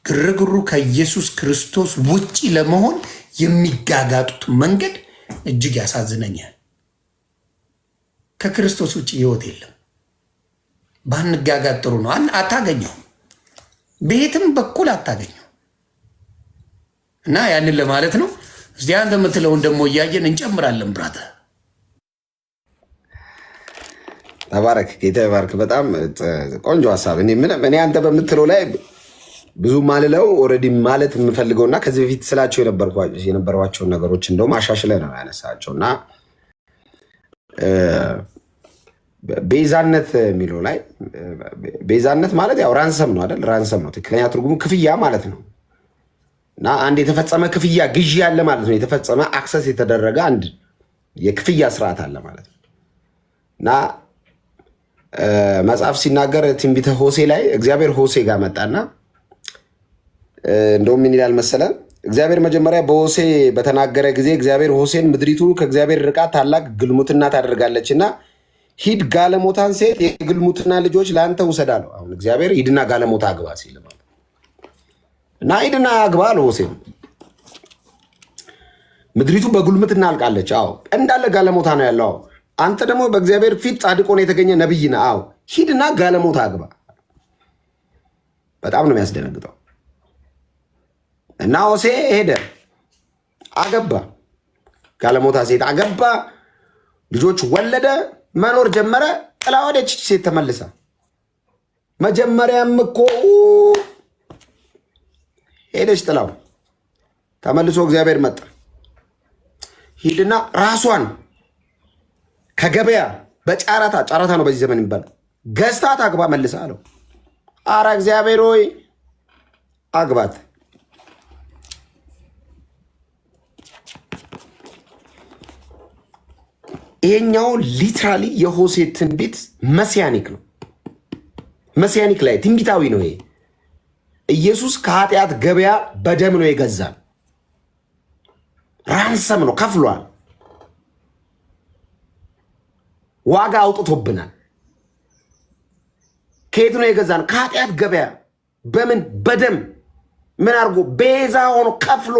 ግርግሩ ከኢየሱስ ክርስቶስ ውጪ ለመሆን የሚጋጋጡት መንገድ እጅግ ያሳዝነኛል። ከክርስቶስ ውጪ ህይወት የለም። ባንጋጋጥ ጥሩ ነው። አታገኘው፣ በየትም በኩል አታገኘው። እና ያንን ለማለት ነው። እስቲ አንተ የምትለውን ደግሞ እያየን እንጨምራለን። ብራተ ተባረክ፣ ጌታ ይባርክ። በጣም ቆንጆ ሀሳብ። እኔ አንተ በምትለው ላይ ብዙ ማልለው ኦልሬዲ ማለት የምፈልገውና ከዚህ በፊት ስላቸው የነበሯቸውን ነገሮች እንደውም አሻሽለ ነው ያነሳቸው እና ቤዛነት የሚለው ላይ ቤዛነት ማለት ያው ራንሰም ነው አይደል? ራንሰም ነው ትክክለኛ ትርጉሙ ክፍያ ማለት ነው። እና አንድ የተፈጸመ ክፍያ ግዢ አለ ማለት ነው። የተፈጸመ አክሰስ የተደረገ አንድ የክፍያ ስርዓት አለ ማለት ነው። እና መጽሐፍ ሲናገር ትንቢተ ሆሴ ላይ እግዚአብሔር ሆሴ ጋር መጣና እንደውም ምን ይላል መሰለ? እግዚአብሔር መጀመሪያ በሆሴ በተናገረ ጊዜ እግዚአብሔር ሆሴን ምድሪቱ ከእግዚአብሔር ርቃ ታላቅ ግልሙትና ታደርጋለችና ሂድ ጋለሞታን ሴት የግልሙትና ልጆች ለአንተ ውሰድ አለው። አሁን እግዚአብሔር ሂድና ጋለሞታ አግባ ሲል ማለት እና ሂድና አግባ አለው ሆሴን። ምድሪቱ በጉልምትና አልቃለች። አዎ እንዳለ ጋለሞታ ነው ያለው። አንተ ደግሞ በእግዚአብሔር ፊት ጻድቅ ሆነህ የተገኘ ነብይ ነህ። አዎ ሂድና ጋለሞታ አግባ። በጣም ነው የሚያስደነግጠው። እና ሆሴ ሄደ፣ አገባ፣ ጋለሞታ ሴት አገባ፣ ልጆች ወለደ፣ መኖር ጀመረ። ጥላ ወደች ሴት ተመልሳ መጀመሪያም እኮ ሄደች ጥላው ተመልሶ እግዚአብሔር መጣ። ሂድና ራሷን ከገበያ በጫራታ ነው በዚህ ዘመን የሚባል ገዝታት አግባ መልሳ አለው። አረ እግዚአብሔር ሆይ አግባት። ይሄኛው ሊትራሊ የሆሴ ትንቢት መሲያኒክ ነው። መሲያኒክ ላይ ትንቢታዊ ነው። ይሄ ኢየሱስ ከኃጢአት ገበያ በደም ነው የገዛን። ራንሰም ነው ከፍሏል። ዋጋ አውጥቶብናል። ከየት ነው የገዛን? ከኃጢአት ገበያ። በምን? በደም። ምን አድርጎ? ቤዛ ሆኖ ከፍሎ።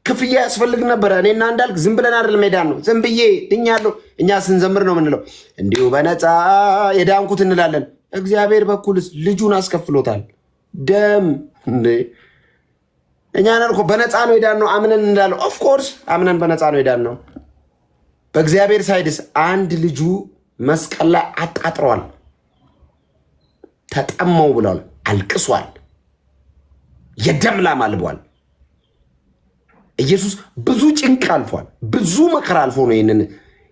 ክፍያ ያስፈልግ ነበረ። እኔና እንዳልክ ዝም ብለን አይደል ሜዳን ነው ዝም ብዬ ድኛለሁ። እኛ ስንዘምር ነው የምንለው እንዲሁ በነፃ የዳንኩት እንላለን። እግዚአብሔር በኩልስ ልጁን አስከፍሎታል። ደም እንዴ እኛ ነን እኮ በነፃ ነው የዳን ነው አምነን እንዳለው። ኦፍኮርስ አምነን በነፃ ነው የዳን ነው። በእግዚአብሔር ሳይድስ አንድ ልጁ መስቀል ላይ አጣጥሯል። ተጠማው ብሏል፣ አልቅሷል፣ የደም ላም አልቧል። ኢየሱስ ብዙ ጭንቅ አልፏል፣ ብዙ መከራ አልፎ ነው ይህንን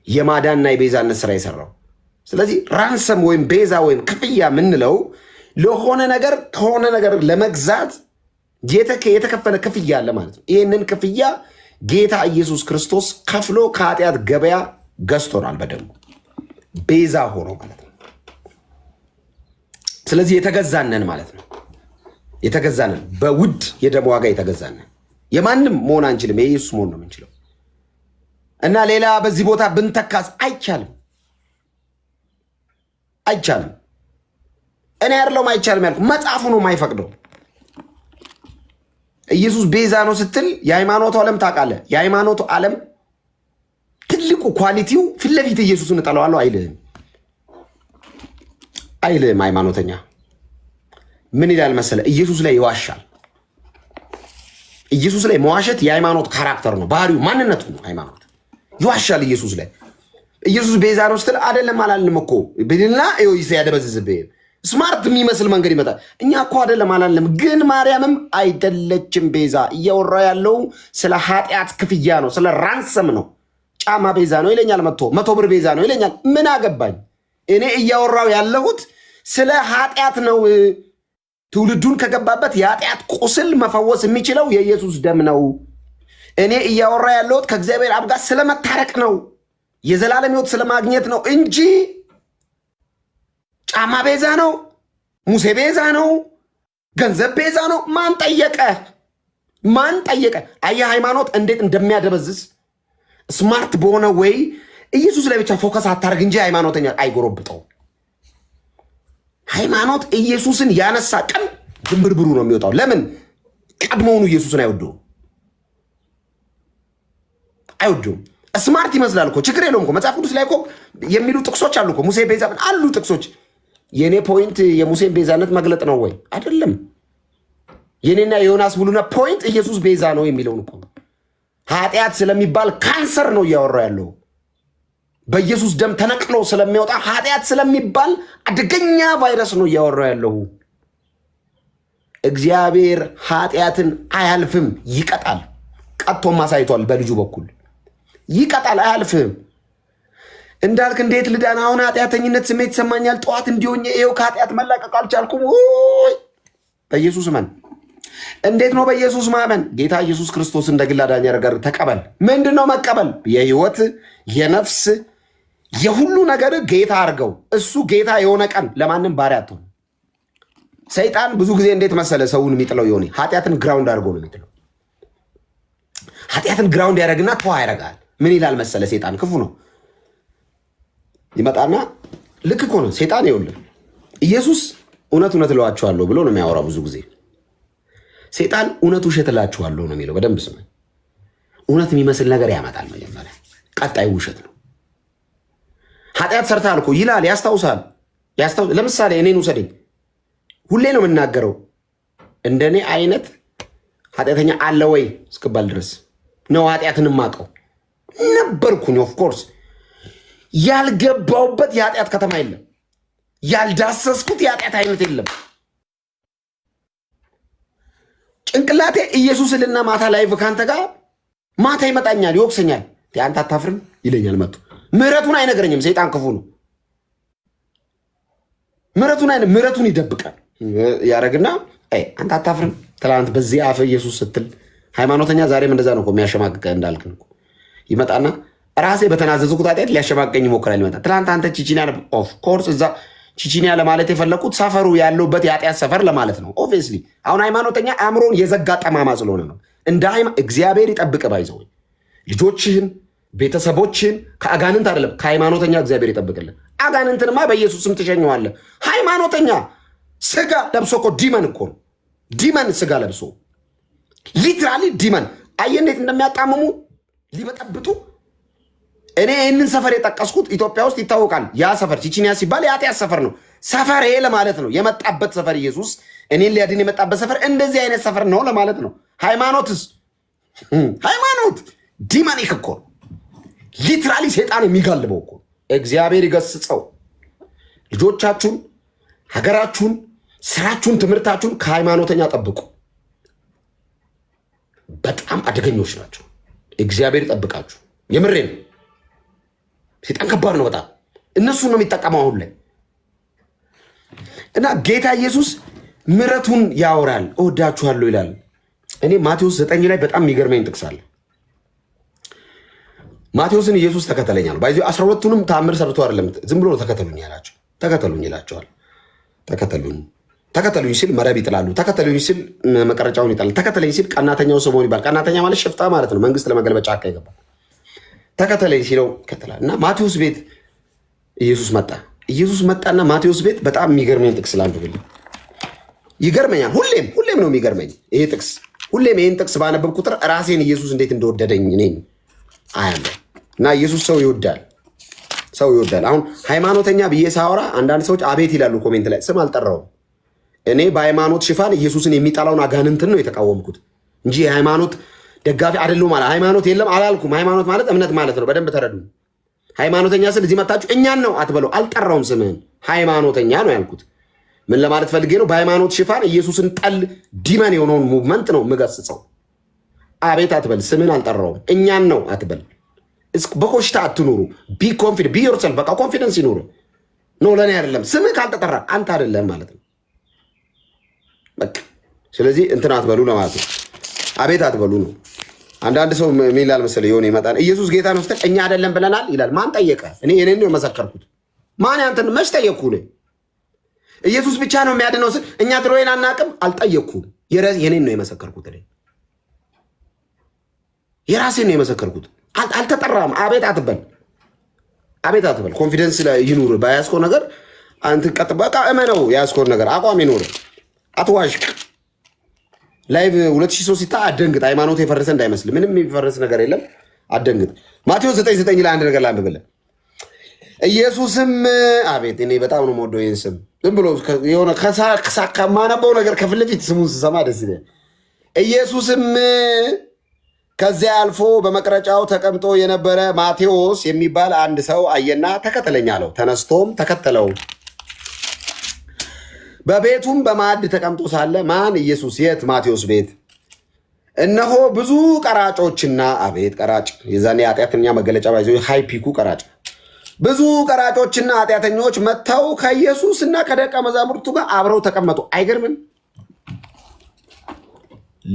የማዳንና የቤዛነት ስራ የሰራው። ስለዚህ ራንሰም ወይም ቤዛ ወይም ክፍያ የምንለው ለሆነ ነገር ከሆነ ነገር ለመግዛት የተከፈለ ክፍያ አለ ማለት ነው። ይህንን ክፍያ ጌታ ኢየሱስ ክርስቶስ ከፍሎ ከኃጢአት ገበያ ገዝቶናል በደሙ ቤዛ ሆኖ ማለት ነው። ስለዚህ የተገዛነን ማለት ነው። የተገዛነን በውድ የደም ዋጋ የተገዛነን የማንም መሆን አንችልም፣ የኢየሱስ መሆን ነው የምንችለው። እና ሌላ በዚህ ቦታ ብንተካስ አይቻልም፣ አይቻልም። እኔ አይደለሁም አይቻልም ያልኩ፣ መጽሐፉ ነው የማይፈቅደው። ኢየሱስ ቤዛ ነው ስትል የሃይማኖቱ ዓለም ታውቃለህ። የሃይማኖቱ ዓለም ትልቁ ኳሊቲው ፊት ለፊት ኢየሱስን እጠላዋለሁ አይልህም፣ አይልህም። ሃይማኖተኛ ምን ይላል መሰለ? ኢየሱስ ላይ ይዋሻል። ኢየሱስ ላይ መዋሸት የሃይማኖት ካራክተር ነው፣ ባህሪው፣ ማንነቱ ነው። ሃይማኖት ይዋሻል ኢየሱስ ላይ። ኢየሱስ ቤዛ ነው ስትል አይደለም አላልንም እኮ ብልና ይኸው ያደበዝዝብህ ስማርት የሚመስል መንገድ ይመጣል። እኛ እኮ አይደለም አላልንም፣ ግን ማርያምም አይደለችም ቤዛ። እያወራ ያለው ስለ ኃጢአት ክፍያ ነው፣ ስለ ራንሰም ነው። ጫማ ቤዛ ነው ይለኛል፣ 100 ብር ቤዛ ነው ይለኛል። ምን አገባኝ? እኔ እያወራው ያለሁት ስለ ኃጢአት ነው። ትውልዱን ከገባበት የኃጢአት ቁስል መፈወስ የሚችለው የኢየሱስ ደም ነው። እኔ እያወራ ያለሁት ከእግዚአብሔር አብ ጋር ስለመታረቅ ነው፣ የዘላለም ሕይወት ስለማግኘት ነው እንጂ ጫማ ቤዛ ነው፣ ሙሴ ቤዛ ነው፣ ገንዘብ ቤዛ ነው። ማን ጠየቀ? ማን ጠየቀ? አየህ ሃይማኖት እንዴት እንደሚያደበዝዝ ስማርት በሆነ ወይ ኢየሱስ ላይ ብቻ ፎከስ አታርግ እንጂ ሃይማኖተኛ አይጎረብጠው። ሃይማኖት ኢየሱስን ያነሳ ቀን ድንብርብሩ ነው የሚወጣው። ለምን? ቀድሞውኑ ኢየሱስን አይወደውም፣ አይወደውም። ስማርት ይመስላል እኮ ችግር የለውም እኮ መጽሐፍ ቅዱስ ላይ እኮ የሚሉ ጥቅሶች አሉ እኮ ሙሴ ቤዛ አሉ ጥቅሶች። የኔ ፖይንት የሙሴን ቤዛነት መግለጥ ነው ወይ? አይደለም። የኔና የዮናስ ሙሉና ፖይንት ኢየሱስ ቤዛ ነው የሚለውን እኮ ኃጢአት ስለሚባል ካንሰር ነው እያወራ ያለው። በኢየሱስ ደም ተነቅሎ ስለሚወጣ ኃጢአት ስለሚባል አደገኛ ቫይረስ ነው እያወራ ያለው። እግዚአብሔር ኃጢአትን አያልፍም፣ ይቀጣል። ቀጥቶም አሳይቷል በልጁ በኩል ይቀጣል፣ አያልፍም። እንዳልክ እንዴት ልዳን? አሁን ኃጢአተኝነት ስሜት ይሰማኛል። ጠዋት እንዲሆኝ ይኸው ከኃጢአት መላቀቅ አልቻልኩም። በኢየሱስ መን እንዴት ነው በኢየሱስ ማመን? ጌታ ኢየሱስ ክርስቶስ እንደ ግል አዳኝ አድርገህ ተቀበል። ምንድነው መቀበል? የህይወት የነፍስ የሁሉ ነገር ጌታ አድርገው። እሱ ጌታ የሆነ ቀን ለማንም ባሪያ አትሆን። ሰይጣን ብዙ ጊዜ እንዴት መሰለ ሰውን የሚጥለው? የሆነ ኃጢአትን ግራውንድ አድርጎ ነው የሚጥለው። ኃጢአትን ግራውንድ ያደርግና ተዋ ያደርጋል። ምን ይላል መሰለ? ሰይጣን ክፉ ነው። ይመጣና ልክ እኮ ነው ሰይጣን። ይኸውልህ ኢየሱስ እውነት እውነት እላችኋለሁ ብሎ ነው የሚያወራው ብዙ ጊዜ። ሰይጣን እውነት ውሸት እላችኋለሁ ነው የሚለው። በደንብ ስማ። እውነት የሚመስል ነገር ያመጣል መጀመሪያ፣ ቀጣዩ ውሸት ነው። ኃጢአት ሰርተሃል እኮ ይላል፣ ያስታውሳል። ለምሳሌ እኔን ውሰደኝ። ሁሌ ነው የምናገረው እንደኔ አይነት ኃጢአተኛ አለ ወይ እስክባል ድረስ ነው ኃጢአትን ማቀው ነበርኩኝ። ኦፍኮርስ ያልገባውበት የኃጢአት ከተማ የለም፣ ያልዳሰስኩት የኃጢአት አይነት የለም። ጭንቅላቴ ኢየሱስልና ማታ ላይቭ ካንተ ጋር ማታ ይመጣኛል፣ ይወቅሰኛል። አንተ አታፍርም ይለኛል። መጥቶ ምህረቱን አይነግረኝም። ሰይጣን ክፉ ነው። ምህረቱን ይደብቃል ያረግና አንተ አታፍርም ትላንት በዚህ አፍ ኢየሱስ ስትል ሃይማኖተኛ ዛሬም እንደዛ ነው እኮ የሚያሸማቅቀ እንዳልክ ነው። ይመጣና ራሴ በተናዘዝኩት ኃጢአት ሊያሸማቀኝ ይሞክራል። ይመጣ ትላንት አንተ ቺቺኒያ ኦፍ ኮርስ እዛ ቺቺኒያ ለማለት የፈለኩት ሰፈሩ ያለውበት የኃጢአት ሰፈር ለማለት ነው። ኦብቪየስሊ አሁን ሃይማኖተኛ አእምሮን የዘጋ ጠማማ ስለሆነ ነው። እንደ እግዚአብሔር ይጠብቅ ባይዘው ልጆችህን ቤተሰቦችህን ከአጋንንት አይደለም ከሃይማኖተኛ እግዚአብሔር ይጠብቅልን። አጋንንትንማ በኢየሱስም ትሸኘዋለህ። ሃይማኖተኛ ስጋ ለብሶ እኮ ዲመን እኮ ነው። ዲመን ስጋ ለብሶ ሊትራሊ ዲመን። አየህ እንዴት እንደሚያጣምሙ ሊበጠብጡ። እኔ ይህንን ሰፈር የጠቀስኩት ኢትዮጵያ ውስጥ ይታወቃል። ያ ሰፈር ቺቺኒያ ሲባል የኃጢአት ሰፈር ነው። ሰፈር ይሄ ለማለት ነው። የመጣበት ሰፈር ኢየሱስ እኔን ሊያድን የመጣበት ሰፈር እንደዚህ አይነት ሰፈር ነው ለማለት ነው። ሃይማኖትስ ሃይማኖት ዲመኒክ እኮ ሊትራሊ ሴጣን የሚጋልበው እኮ። እግዚአብሔር ይገስጸው። ልጆቻችሁን፣ ሀገራችሁን፣ ስራችሁን፣ ትምህርታችሁን ከሃይማኖተኛ ጠብቁ። በጣም አደገኞች ናቸው። እግዚአብሔር ይጠብቃችሁ። የምሬን ሴጣን ከባድ ነው በጣም። እነሱን ነው የሚጠቀመው አሁን ላይ። እና ጌታ ኢየሱስ ምሕረቱን ያወራል። እወዳችኋለሁ ይላል። እኔ ማቴዎስ 9 ላይ በጣም የሚገርመኝ ጥቅስ አለ። ማቴዎስን ኢየሱስ ተከተለኝ አለው። ባይዚ 12ቱንም ተአምር ሰርቶ አይደለም ዝም ብሎ ተከተሉኝ ያላቸው። ተከተሉኝ ይላቸዋል። ተከተሉኝ ሲል መረብ ይጥላሉ። ተከተሉኝ ሲል መቀረጫውን ይጣላል። ተከተለኝ ሲል ቀናተኛው ስምዖን ይባል። ቀናተኛ ማለት ሽፍታ ማለት ነው። መንግስት ለመገልበጫ ጫካ ይገባል። ተከተለኝ ሲለው ይከተላል። እና ማቴዎስ ቤት ኢየሱስ መጣ። ኢየሱስ መጣና ማቴዎስ ቤት በጣም የሚገርመኝ ጥቅስ ላንብብል። ይገርመኛል። ሁሌም ነው የሚገርመኝ ይሄ ጥቅስ። ሁሌም ይሄን ጥቅስ ባነበብ ቁጥር ራሴን ኢየሱስ እንዴት እንደወደደኝ እኔን አያለሁ። እና ኢየሱስ ሰው ይወዳል። አሁን ሃይማኖተኛ ብዬ ሳወራ አንዳንድ ሰዎች አቤት ይላሉ ኮሜንት ላይ። ስም አልጠራውም። እኔ በሃይማኖት ሽፋን ኢየሱስን የሚጣላውን አጋንንትን ነው የተቃወምኩት እንጂ የሃይማኖት ደጋፊ አይደለሁም። ሃይማኖት የለም አላልኩም። ሃይማኖት ማለት እምነት ማለት ነው። በደንብ ተረዱ። ሃይማኖተኛ ስል እዚህ መታችሁ እኛን ነው አትበለው። አልጠራውም ስምህን። ሃይማኖተኛ ነው ያልኩት። ምን ለማለት ፈልጌ ነው? በሃይማኖት ሽፋን ኢየሱስን ጠል ዲመን የሆነውን ሙቭመንት ነው የምገስጸው። አቤት አትበል። ስምህን አልጠራውም። እኛን ነው አትበል። በኮሽታ አትኑሩ። ቢ ኮንፊደንት ቢ ዮርሰልፍ። በቃ ኮንፊደንስ ይኑር። ኖ ለእኔ አይደለም። ስምህ ካልተጠራ አንተ አይደለም ማለት ነው። በቃ ስለዚህ እንትን አትበሉ ለማለት ነው። አቤት አትበሉ ነው። አንዳንድ ሰው ምን ይላል መሰለህ? የሆነ ይመጣል ኢየሱስ ጌታ ነው ስትል እኛ አይደለም ብለናል ይላል። ማን ጠየቀ? እኔ የኔን ነው የመሰከርኩት። ማን ያንተን መች ጠየቅኩ? ኢየሱስ ብቻ ነው የሚያድነው ስል እኛ ድሮዬን አናውቅም አልጠየቅኩም። የኔን ነው የመሰከርኩት። እኔ የራሴን ነው የመሰከርኩት። አልተጠራም። አቤት አትበል። ኮንፊደንስ ይኑር። በያዝከው ነገር አንተ ቀጥ በቃ እመነው። የያዝከውን ነገር አቋም ይኑር። አትዋሽቅ። ላይቭ 2003 ሲታ አደንግጥ። ሃይማኖት የፈረሰ እንዳይመስል። ምንም የሚፈረስ ነገር የለም። አደንግጥ። ማቴዎስ 9:9 ላይ አንድ ነገር ላንብብልህ። ኢየሱስም አቤት እኔ በጣም ነው የምወደው ይህን ስም። ዝም ብሎ የሆነ ከማነበው ነገር ከፊት ለፊት ስሙን ስሰማ ደስ ይላል። ኢየሱስም ከዚያ አልፎ በመቅረጫው ተቀምጦ የነበረ ማቴዎስ የሚባል አንድ ሰው አየና ተከተለኝ አለው። ተነስቶም ተከተለው። በቤቱም በማዕድ ተቀምጦ ሳለ ማን? ኢየሱስ። የት? ማቴዎስ ቤት። እነሆ ብዙ ቀራጮችና አቤት ቀራጭ የዛኔ ኃጢአተኛ መገለጫ ባይዞ ሃይፒኩ ቀራጭ ብዙ ቀራጮችና ኃጢአተኞች መጥተው ከኢየሱስ እና ከደቀ መዛሙርቱ ጋር አብረው ተቀመጡ። አይገርምም?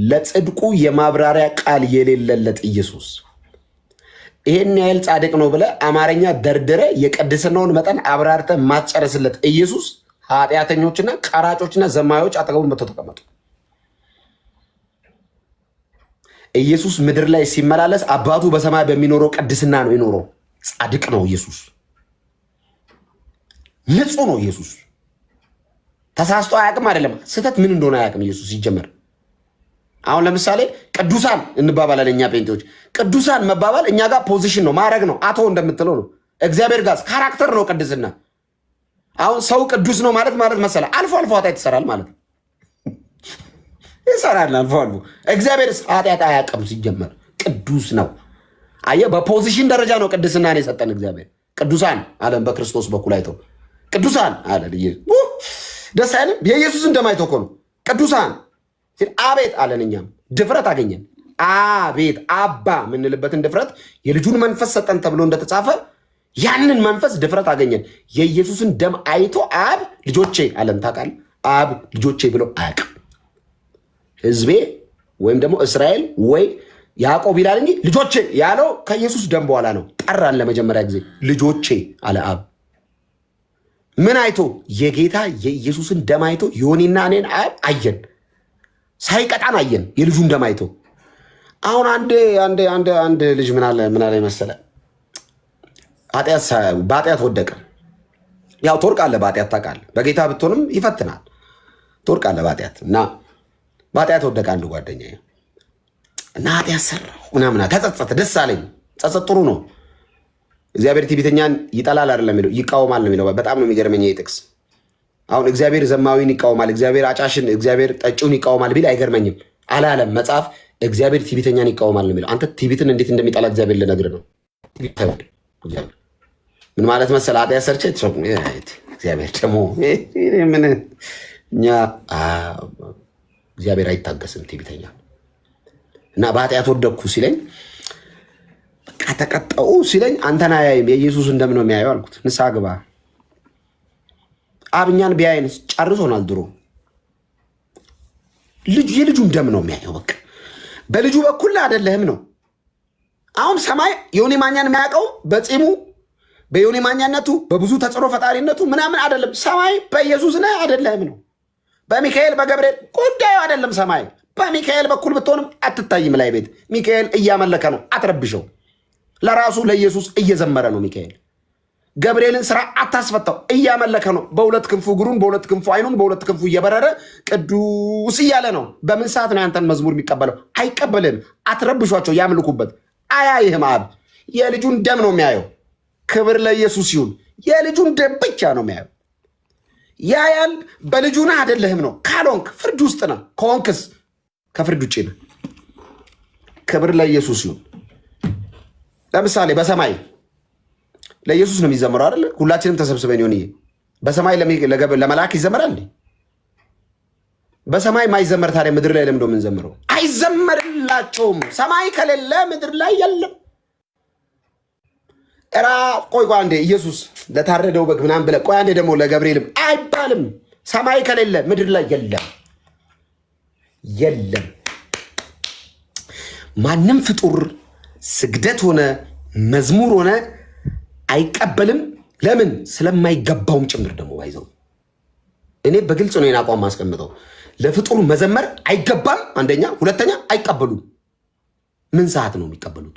ለጽድቁ የማብራሪያ ቃል የሌለለት ኢየሱስ ይሄን ያህል ጻድቅ ነው ብለህ አማርኛ ደርድረ የቅድስናውን መጠን አብራርተ ማትጨርስለት ኢየሱስ ኃጢአተኞችና ቀራጮችና ዘማዮች አጠገቡ መጥተው ተቀመጡ። ኢየሱስ ምድር ላይ ሲመላለስ አባቱ በሰማይ በሚኖረው ቅድስና ነው የኖረው። ጻድቅ ነው ኢየሱስ። ንጹህ ነው ኢየሱስ። ተሳስቶ አያውቅም። አይደለም ስህተት ምን እንደሆነ አያውቅም ኢየሱስ ሲጀመር። አሁን ለምሳሌ ቅዱሳን እንባባላለን እኛ ጴንጤዎች። ቅዱሳን መባባል እኛ ጋር ፖዚሽን ነው፣ ማድረግ ነው፣ አቶ እንደምትለው ነው። እግዚአብሔር ጋር ካራክተር ነው ቅድስና። አሁን ሰው ቅዱስ ነው ማለት መሰለ አልፎ አልፎ ኃጢአት ይሰራል ማለት ነው። ይሰራል አልፎ አልፎ። እግዚአብሔር ኃጢአት አያውቅም ሲጀመር፣ ቅዱስ ነው። አየህ፣ በፖዚሽን ደረጃ ነው ቅድስናን የሰጠን እግዚአብሔር። ቅዱሳን አለን በክርስቶስ በኩል አይተው ቅዱሳን አለን። ደስ አይልም? የኢየሱስ እንደማይተው እኮ ነው ቅዱሳን ሲል አቤት አለን። እኛም ድፍረት አገኘን። አቤት አባ የምንልበትን ድፍረት የልጁን መንፈስ ሰጠን ተብሎ እንደተጻፈ ያንን መንፈስ ድፍረት አገኘን። የኢየሱስን ደም አይቶ አብ ልጆቼ አለን። ታውቃለህ? አብ ልጆቼ ብሎ አያውቅም። ህዝቤ ወይም ደግሞ እስራኤል ወይ ያዕቆብ ይላል እንጂ ልጆቼ ያለው ከኢየሱስ ደም በኋላ ነው። ጠራን ለመጀመሪያ ጊዜ ልጆቼ አለ አብ። ምን አይቶ? የጌታ የኢየሱስን ደም አይቶ ዮኒና እኔን አብ አየን፣ ሳይቀጣን አየን የልጁን ደም አይቶ። አሁን አንድ ልጅ ምን አለ መሰለ፣ በኃጢአት ወደቀ። ያው ትወርቃለህ በኃጢአት ታውቃለህ። በጌታ ብትሆንም ይፈትናል። ትወርቃለህ በኃጢአት እና በኃጢአት ወደቀ አንድ ጓደኛዬ እና ኃጢአት ሰራሁ ምናምን ተጸጸተ። ደስ አለኝ። ጸጸት ጥሩ ነው። እግዚአብሔር ትዕቢተኛን ይጠላል አይደለም የሚለው ይቃወማል ነው የሚለው። በጣም ነው የሚገርመኝ ይሄ ጥቅስ። አሁን እግዚአብሔር ዘማዊን ይቃወማል፣ እግዚአብሔር አጫሽን፣ እግዚአብሔር ጠጪውን ይቃወማል ቢል አይገርመኝም። አላለም መጽሐፍ። እግዚአብሔር ትዕቢተኛን ይቃወማል ነው የሚለው። አንተ ትዕቢትን እንዴት እንደሚጠላ እግዚአብሔር ልነግርህ ነው። ምን ማለት መሰለህ? ኃጢአት ሰርቼ እግዚአብሔር ደግሞ ምን እኛ እግዚአብሔር አይታገስም ትዕቢተኛ እና በኃጢአት ወደቅኩ ሲለኝ በቃ ተቀጣው ሲለኝ አንተን አያይም የኢየሱስ እንደምን ነው የሚያየው አልኩት። ንስሐ ግባ። አብ እኛን ቢያይንስ ጨርሶናል ድሮ። የልጁን ደም ነው የሚያየው። በቃ በልጁ በኩል አይደለህም ነው። አሁን ሰማይ ዮኒ ማኛን የሚያውቀው በጺሙ በዮኒ ማኛነቱ በብዙ ተጽዕኖ ፈጣሪነቱ ምናምን አይደለም። ሰማይ በኢየሱስ ነህ አይደለም ነው። በሚካኤል በገብርኤል ጉዳዩ አይደለም። ሰማይ በሚካኤል በኩል ብትሆንም አትታይም። ላይ ቤት ሚካኤል እያመለከ ነው፣ አትረብሸው። ለራሱ ለኢየሱስ እየዘመረ ነው ሚካኤል። ገብርኤልን ስራ አታስፈታው፣ እያመለከ ነው። በሁለት ክንፉ እግሩን፣ በሁለት ክንፉ አይኑን፣ በሁለት ክንፉ እየበረረ ቅዱስ እያለ ነው። በምን ሰዓት ነው ያንተን መዝሙር የሚቀበለው? አይቀበልም። አትረብሿቸው፣ ያምልኩበት። አያይህም። አብ የልጁን ደም ነው የሚያየው። ክብር ለኢየሱስ ይሁን። የልጁን ደም ብቻ ነው የሚያየው። ያያል። በልጁ ነህ አይደለህም ነው። ካልሆንክ ፍርድ ውስጥ ነህ፣ ከሆንክስ ከፍርድ ውጭ ነህ። ክብር ለኢየሱስ ይሁን። ለምሳሌ በሰማይ ለኢየሱስ ነው የሚዘምረው አይደለ? ሁላችንም ተሰብስበን ይሆን በሰማይ ለመላክ ይዘመራል። በሰማይ ማይዘመር ታዲያ ምድር ላይ ለምንድነው የምንዘምረው? አይዘመርላቸውም። ሰማይ ከሌለ ምድር ላይ የለም። እራ ቆይ አንዴ ኢየሱስ ለታረደው በግ ምናምን ብለህ ቆይ አንዴ ደግሞ ለገብርኤልም አይባልም። ሰማይ ከሌለ ምድር ላይ የለም የለም። ማንም ፍጡር ስግደት ሆነ መዝሙር ሆነ አይቀበልም። ለምን? ስለማይገባውም ጭምር ደግሞ ባይዘው። እኔ በግልጽ ነው የናቋም ማስቀምጠው። ለፍጡር መዘመር አይገባም። አንደኛ፣ ሁለተኛ አይቀበሉም። ምን ሰዓት ነው የሚቀበሉት?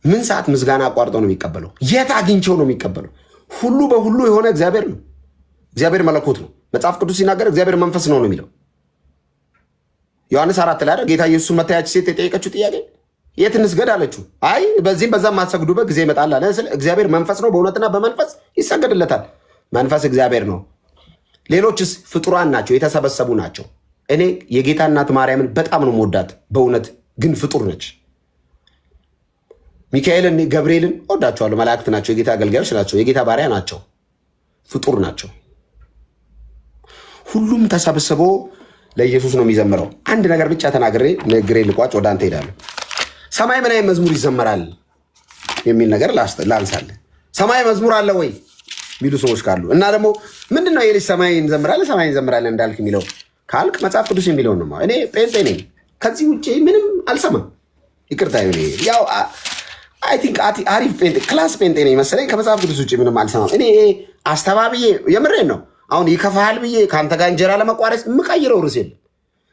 ምን ሰዓት ምስጋና አቋርጠው ነው የሚቀበለው? የት አግኝቸው ነው የሚቀበለው? ሁሉ በሁሉ የሆነ እግዚአብሔር ነው። እግዚአብሔር መለኮት ነው። መጽሐፍ ቅዱስ ሲናገር እግዚአብሔር መንፈስ ነው የሚለው። ዮሐንስ 4 ላይ ጌታ ኢየሱስን መታያች ሴት የጠየቀችው ጥያቄ የት እንስገድ አለችው። አይ በዚህም በዛም ማሰግዱበት ጊዜ ይመጣል አለ። እግዚአብሔር መንፈስ ነው፣ በእውነትና በመንፈስ ይሰገድለታል። መንፈስ እግዚአብሔር ነው። ሌሎችስ ፍጡራን ናቸው፣ የተሰበሰቡ ናቸው። እኔ የጌታ እናት ማርያምን በጣም ነው የምወዳት በእውነት ግን ፍጡር ነች። ሚካኤልን ገብርኤልን ወዳቸዋለሁ። መላእክት ናቸው፣ የጌታ አገልጋዮች ናቸው፣ የጌታ ባሪያ ናቸው፣ ፍጡር ናቸው። ሁሉም ተሰብስቦ ለኢየሱስ ነው የሚዘምረው። አንድ ነገር ብቻ ተናግሬ ንግሬ ልቋጭ፣ ወደ አንተ ሄዳለሁ። ሰማይ ምን አይነት መዝሙር ይዘመራል የሚል ነገር ላንሳለ። ሰማይ መዝሙር አለ ወይ የሚሉ ሰዎች ካሉ እና ደግሞ ምንድነው የልጅ ሰማይ እንዘምራለን እንዳልክ የሚለው ካልክ መጽሐፍ ቅዱስ የሚለውን ነው። እኔ ጴንጤ ነኝ፣ ከዚህ ውጭ ምንም አልሰማም። ይቅርታ ይሁን። ያው አይ ቲንክ አሪፍ ጴንጤ ክላስ ጴንጤ ነኝ መሰለኝ። ከመጽሐፍ ቅዱስ ውጭ ምንም አልሰማም። እኔ አስተባብዬ የምሬን ነው። አሁን ይከፋሃል ብዬ ከአንተ ጋር እንጀራ ለመቋረስ የምቀይረው ርዕስ የለም።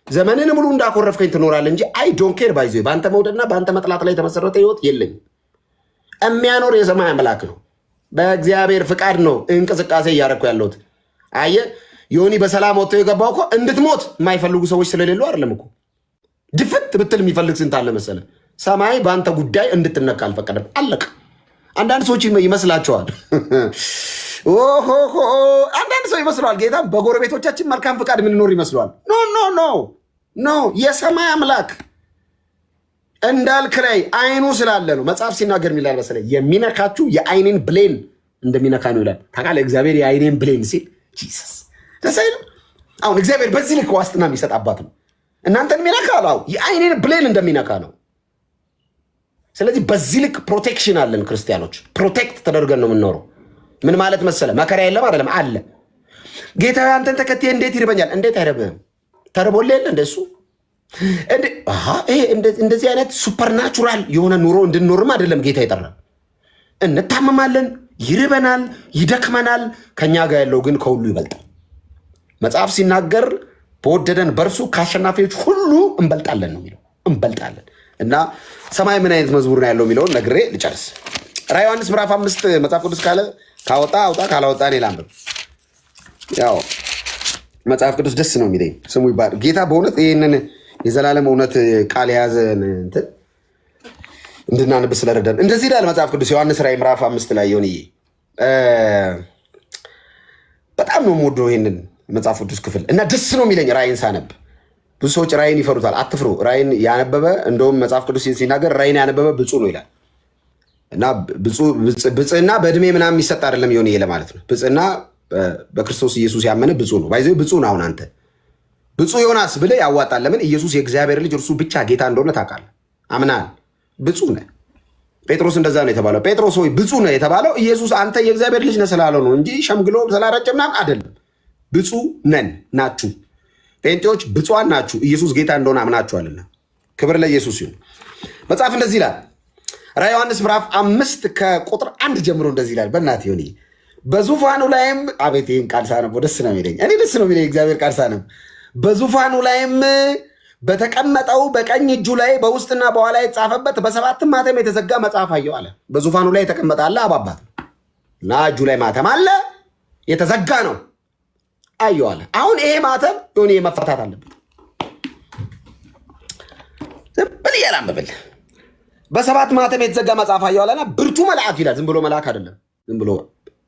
ዘመንን ሙሉ እንዳኮረፍከኝ ትኖራለህ እንጂ አይ ዶንት ኬር። ባይዞ በአንተ መውደድና በአንተ መጥላት ላይ የተመሰረተ ህይወት የለኝም። የሚያኖር የሰማይ አምላክ ነው። በእግዚአብሔር ፍቃድ ነው እንቅስቃሴ እያደረኩ ያለሁት። አየህ ዮኒ በሰላም ወጥቶ የገባው እኮ እንድትሞት የማይፈልጉ ሰዎች ስለሌሉ አይደለም እኮ። ድፍት ብትል የሚፈልግ ስንት አለ መሰለ። ሰማይ በአንተ ጉዳይ እንድትነካ አልፈቀደም። አለቀ። አንዳንድ ሰዎች ይመስላቸዋል። አንዳንድ ሰው ይመስለዋል ጌታ በጎረቤቶቻችን መልካም ፍቃድ የምንኖር ይመስለዋል። ኖ የሰማይ አምላክ እንዳልክ ላይ አይኑ ስላለ ነው። መጽሐፍ ሲናገር የሚላል መሰለኝ የሚነካችሁ የአይኔን ብሌን እንደሚነካ ነው ይላል። ታውቃለህ እግዚአብሔር የአይኔን ብሌን ሲል ጂሰስ ደስ አይልም? አሁን እግዚአብሔር በዚህ ልክ ዋስትና የሚሰጥ አባት ነው። እናንተን የሚነካ አው የአይኔን ብሌን እንደሚነካ ነው። ስለዚህ በዚህ ልክ ፕሮቴክሽን አለን ክርስቲያኖች። ፕሮቴክት ተደርገን ነው የምንኖረው። ምን ማለት መሰለ መከራ የለም አይደለም አለ። ጌታ አንተን ተከትዬ እንዴት ይርበኛል? እንዴት አይረብህም? ተርቦልህ የለ እንደሱ እንደዚህ አይነት ሱፐርናቹራል የሆነ ኑሮ እንድንኖርም አይደለም ጌታ ይጠራል። እንታመማለን፣ ይርበናል፣ ይደክመናል። ከኛ ጋር ያለው ግን ከሁሉ ይበልጣል። መጽሐፍ ሲናገር በወደደን በእርሱ ከአሸናፊዎች ሁሉ እንበልጣለን ነው የሚለው። እንበልጣለን። እና ሰማይ ምን አይነት መዝሙር ነው ያለው የሚለውን ነግሬ ልጨርስ። ራዕየ ዮሐንስ ምዕራፍ 5 መጽሐፍ ቅዱስ ካለ ካወጣ አውጣ፣ ካላወጣ እኔ ላንብብ። ያው መጽሐፍ ቅዱስ ደስ ነው የሚለኝ፣ ስሙ ይባል ጌታ። በእውነት ይህንን የዘላለም እውነት ቃል የያዘን እንትን እንድናንብ ስለረዳን እንደዚህ ይላል መጽሐፍ ቅዱስ ዮሐንስ ራዕይ ምዕራፍ 5 ላይ ሆንዬ በጣም ነው የምወደው ይህንን መጽሐፍ ቅዱስ ክፍል እና ደስ ነው የሚለኝ ራዕይን ሳነብ። ብዙ ሰዎች ራዕይን ይፈሩታል። አትፍሩ። ራዕይን ያነበበ እንደውም መጽሐፍ ቅዱስ ሲናገር ራዕይን ያነበበ ብፁዕ ነው ይላል። እና ብፅዕና በእድሜ ምናምን የሚሰጥ አይደለም የሆነ ለማለት ነው። ብፅዕና በክርስቶስ ኢየሱስ ያመነ ብፁዕ ነው። ባይዘው ብፁዕ ነው። አሁን አንተ ብፁዕ ዮናስ ብለህ ያዋጣል። ለምን? ኢየሱስ የእግዚአብሔር ልጅ እርሱ ብቻ ጌታ እንደሆነ ታውቃለህ፣ አምናል። ብፁዕ ነህ። ጴጥሮስ እንደዛ ነው የተባለው። ጴጥሮስ ሆይ ብፁዕ ነህ የተባለው ኢየሱስ አንተ የእግዚአብሔር ልጅ ነህ ስላለው ነው እንጂ ሸምግሎ ስላረጨ ምናምን አይደለም። ብፁዕ ነን ናችሁ። ጴንጤዎች ብፁዓን ናችሁ፣ ኢየሱስ ጌታ እንደሆነ አምናችኋልና። ክብር ለኢየሱስ ይሁን። መጽሐፍ እንደዚህ ይላል። ራዕየ ዮሐንስ ምዕራፍ 5 ከቁጥር 1 ጀምሮ እንደዚህ ይላል። በእናትህ ሆኒ በዙፋኑ ላይም አቤት ይህን ቃል ሳነበው ደስ ነው የሚለኝ። እኔ ደስ ነው የሚለኝ እግዚአብሔር ቃል ሳነብ። በዙፋኑ ላይም በተቀመጠው በቀኝ እጁ ላይ በውስጥና በኋላ የተጻፈበት በሰባትም ማተም የተዘጋ መጽሐፍ አየሁ አለ። በዙፋኑ ላይ የተቀመጠ አለ አባባት እና እጁ ላይ ማተም አለ፣ የተዘጋ ነው አየሁ አለ። አሁን ይሄ ማተም ሆኒ መፈታት አለበት። ዝም ብለህ ያላምብል በሰባት ማተም የተዘጋ መጽሐፍ አየሁ አለና ብርቱ መልአክ ይላል። ዝም ብሎ መልአክ አይደለም፣ ዝም ብሎ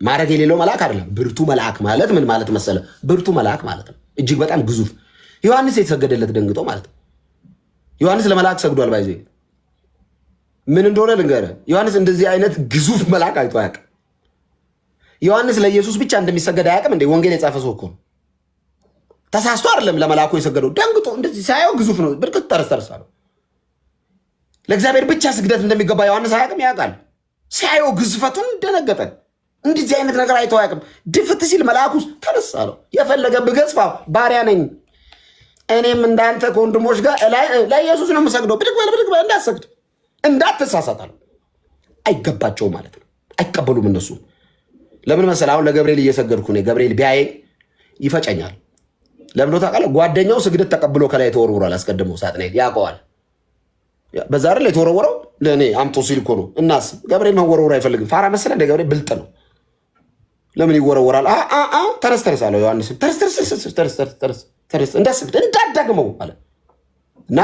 ማረግ የሌለው መልአክ አይደለም። ብርቱ መልአክ ማለት ምን ማለት መሰለ? ብርቱ መልአክ ማለት ነው እጅግ በጣም ግዙፍ። ዮሐንስ የተሰገደለት ደንግጦ ማለት ነው። ዮሐንስ ለመልአክ ሰግዷል። ባይዘ ምን እንደሆነ ልንገርህ። ዮሐንስ እንደዚህ አይነት ግዙፍ መልአክ አይቶ አያውቅም። ዮሐንስ ለኢየሱስ ብቻ እንደሚሰገድ አያውቅም። እንደ ወንጌል የጻፈ ሰው እኮ ነው። ተሳስቶ አይደለም ለመልአኩ የሰገደው። ደንግጦ እንደዚህ ሳየው ግዙፍ ነው። ብርቅት ተረስተርሳ ነው። ለእግዚአብሔር ብቻ ስግደት እንደሚገባ ዮሐንስ አያውቅም? ያውቃል። ሲያየው ግዝፈቱን ደነገጠ። እንደዚህ አይነት ነገር አይቶ አያውቅም። ድፍት ሲል መልአኩ ተነሳ ነው። የፈለገብህ ገጽፋ ባሪያ ነኝ እኔም እንዳንተ ከወንድሞች ጋር ለኢየሱስ ነው የምሰግደው። ብድግ በል እንዳትሰግድ እንዳትሳሳታል። አይገባቸውም ማለት ነው። አይቀበሉም እነሱ። ለምን መሰለህ? አሁን ለገብርኤል እየሰገድኩ ነው። ገብርኤል ቢያየኝ ይፈጨኛል። ለምን ታውቃለህ? ጓደኛው ስግደት ተቀብሎ ከላይ ተወርውሯል። አስቀድሞ ሳጥናኤል ያውቀዋል። በዛ አይደል የተወረወረው? ለእኔ አምጦ ሲል እኮ ነው። እናስ ገብርኤል መወረወር አይፈልግም። ፋራ መሰለህ? እንደ ገብርኤል ብልጥ ነው። ለምን ይወረወራል? ተረስ አለው ዮሐንስ። ተረስ እንዳስግድ እንዳዳግመው አለ እና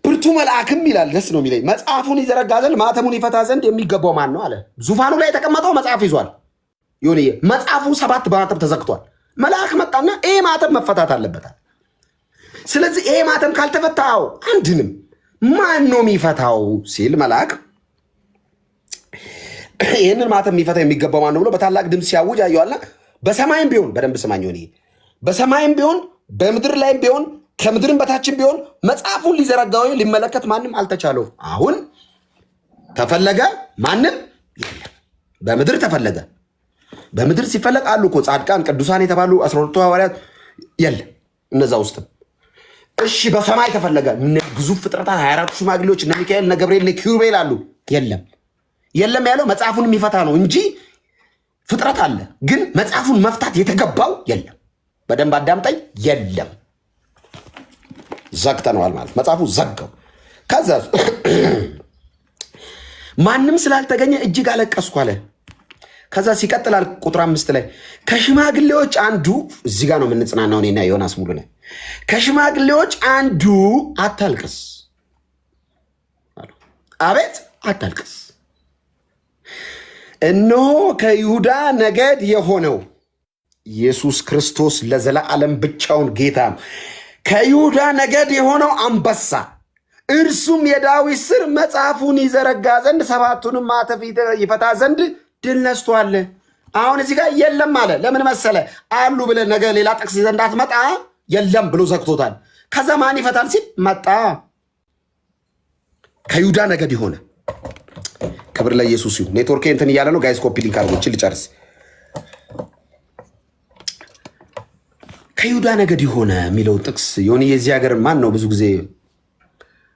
ብርቱ መልአክም ይላል። ደስ ነው የሚለኝ። መጽሐፉን ይዘረጋ ዘንድ ማተሙን ይፈታ ዘንድ የሚገባው ማን ነው አለ። ዙፋኑ ላይ የተቀመጠው መጽሐፍ ይዟል። ይሁን መጽሐፉ 7 ማተም ተዘግቷል። መልአክ መጣና ይሄ ማተም መፈታት አለበታል። ስለዚህ ይሄ ማተም ካልተፈታው አንድንም ማን ነው የሚፈታው ሲል መልአክ ይህንን ማተም የሚፈታ የሚገባው ማን ነው ብሎ በታላቅ ድምፅ ሲያውጅ አየዋልና በሰማይም ቢሆን በደንብ ስማኝ ሆኔ በሰማይም ቢሆን በምድር ላይም ቢሆን ከምድርም በታችም ቢሆን መጽሐፉን ሊዘረጋ ወይ ሊመለከት ማንም አልተቻለው። አሁን ተፈለገ ማንም የለም። በምድር ተፈለገ። በምድር ሲፈለግ አሉ እኮ ጻድቃን ቅዱሳን የተባሉ 12ቱ ሐዋርያት የለም እነዛ ውስጥም። እሺ በሰማይ ተፈለገ። ግዙፍ ፍጥረታት 24 ሽማግሌዎች እነ ሚካኤል እነ ገብርኤል እነ ኪሩቤል አሉ የለም። የለም ያለው መጽሐፉን የሚፈታ ነው እንጂ ፍጥረት አለ፣ ግን መጽሐፉን መፍታት የተገባው የለም። በደንብ አዳምጠኝ። የለም ዘግተነዋል ማለት መጽሐፉ ዘጋው። ከዛ ማንም ስላልተገኘ እጅግ አለቀስኩ አለ። ከዛ ሲቀጥላል ቁጥር 5 ላይ ከሽማግሌዎች አንዱ እዚህ ጋር ነው የምንጽናናው እኔና ዮናስ ሙሉ ነን። ከሽማግሌዎች አንዱ አታልቅስ፣ አቤት አታልቅስ፣ እነሆ ከይሁዳ ነገድ የሆነው ኢየሱስ ክርስቶስ ለዘላለም ብቻውን ጌታ ነው። ከይሁዳ ነገድ የሆነው አንበሳ እርሱም የዳዊት ስር መጽሐፉን ይዘረጋ ዘንድ 7ቱንም ማተም ይፈታ ዘንድ ድል ነስቷል። አሁን እዚህ ጋር የለም አለ። ለምን መሰለ? አሉ ብለህ ነገ ሌላ ጥቅስ ይዘህ እንዳትመጣ የለም ብሎ ዘግቶታል። ከዛ ማን ይፈታል ሲል መጣ። ከይሁዳ ነገድ የሆነ ክብር ለኢየሱስ ይሁን። ኔትወርክ እንትን እያለ ነው ጋይስ፣ ኮፒ ሊንክ አድርጎ ልጨርስ። ከይሁዳ ነገድ የሆነ የሚለው ጥቅስ የሆነ የዚህ ሀገር ማን ነው ብዙ ጊዜ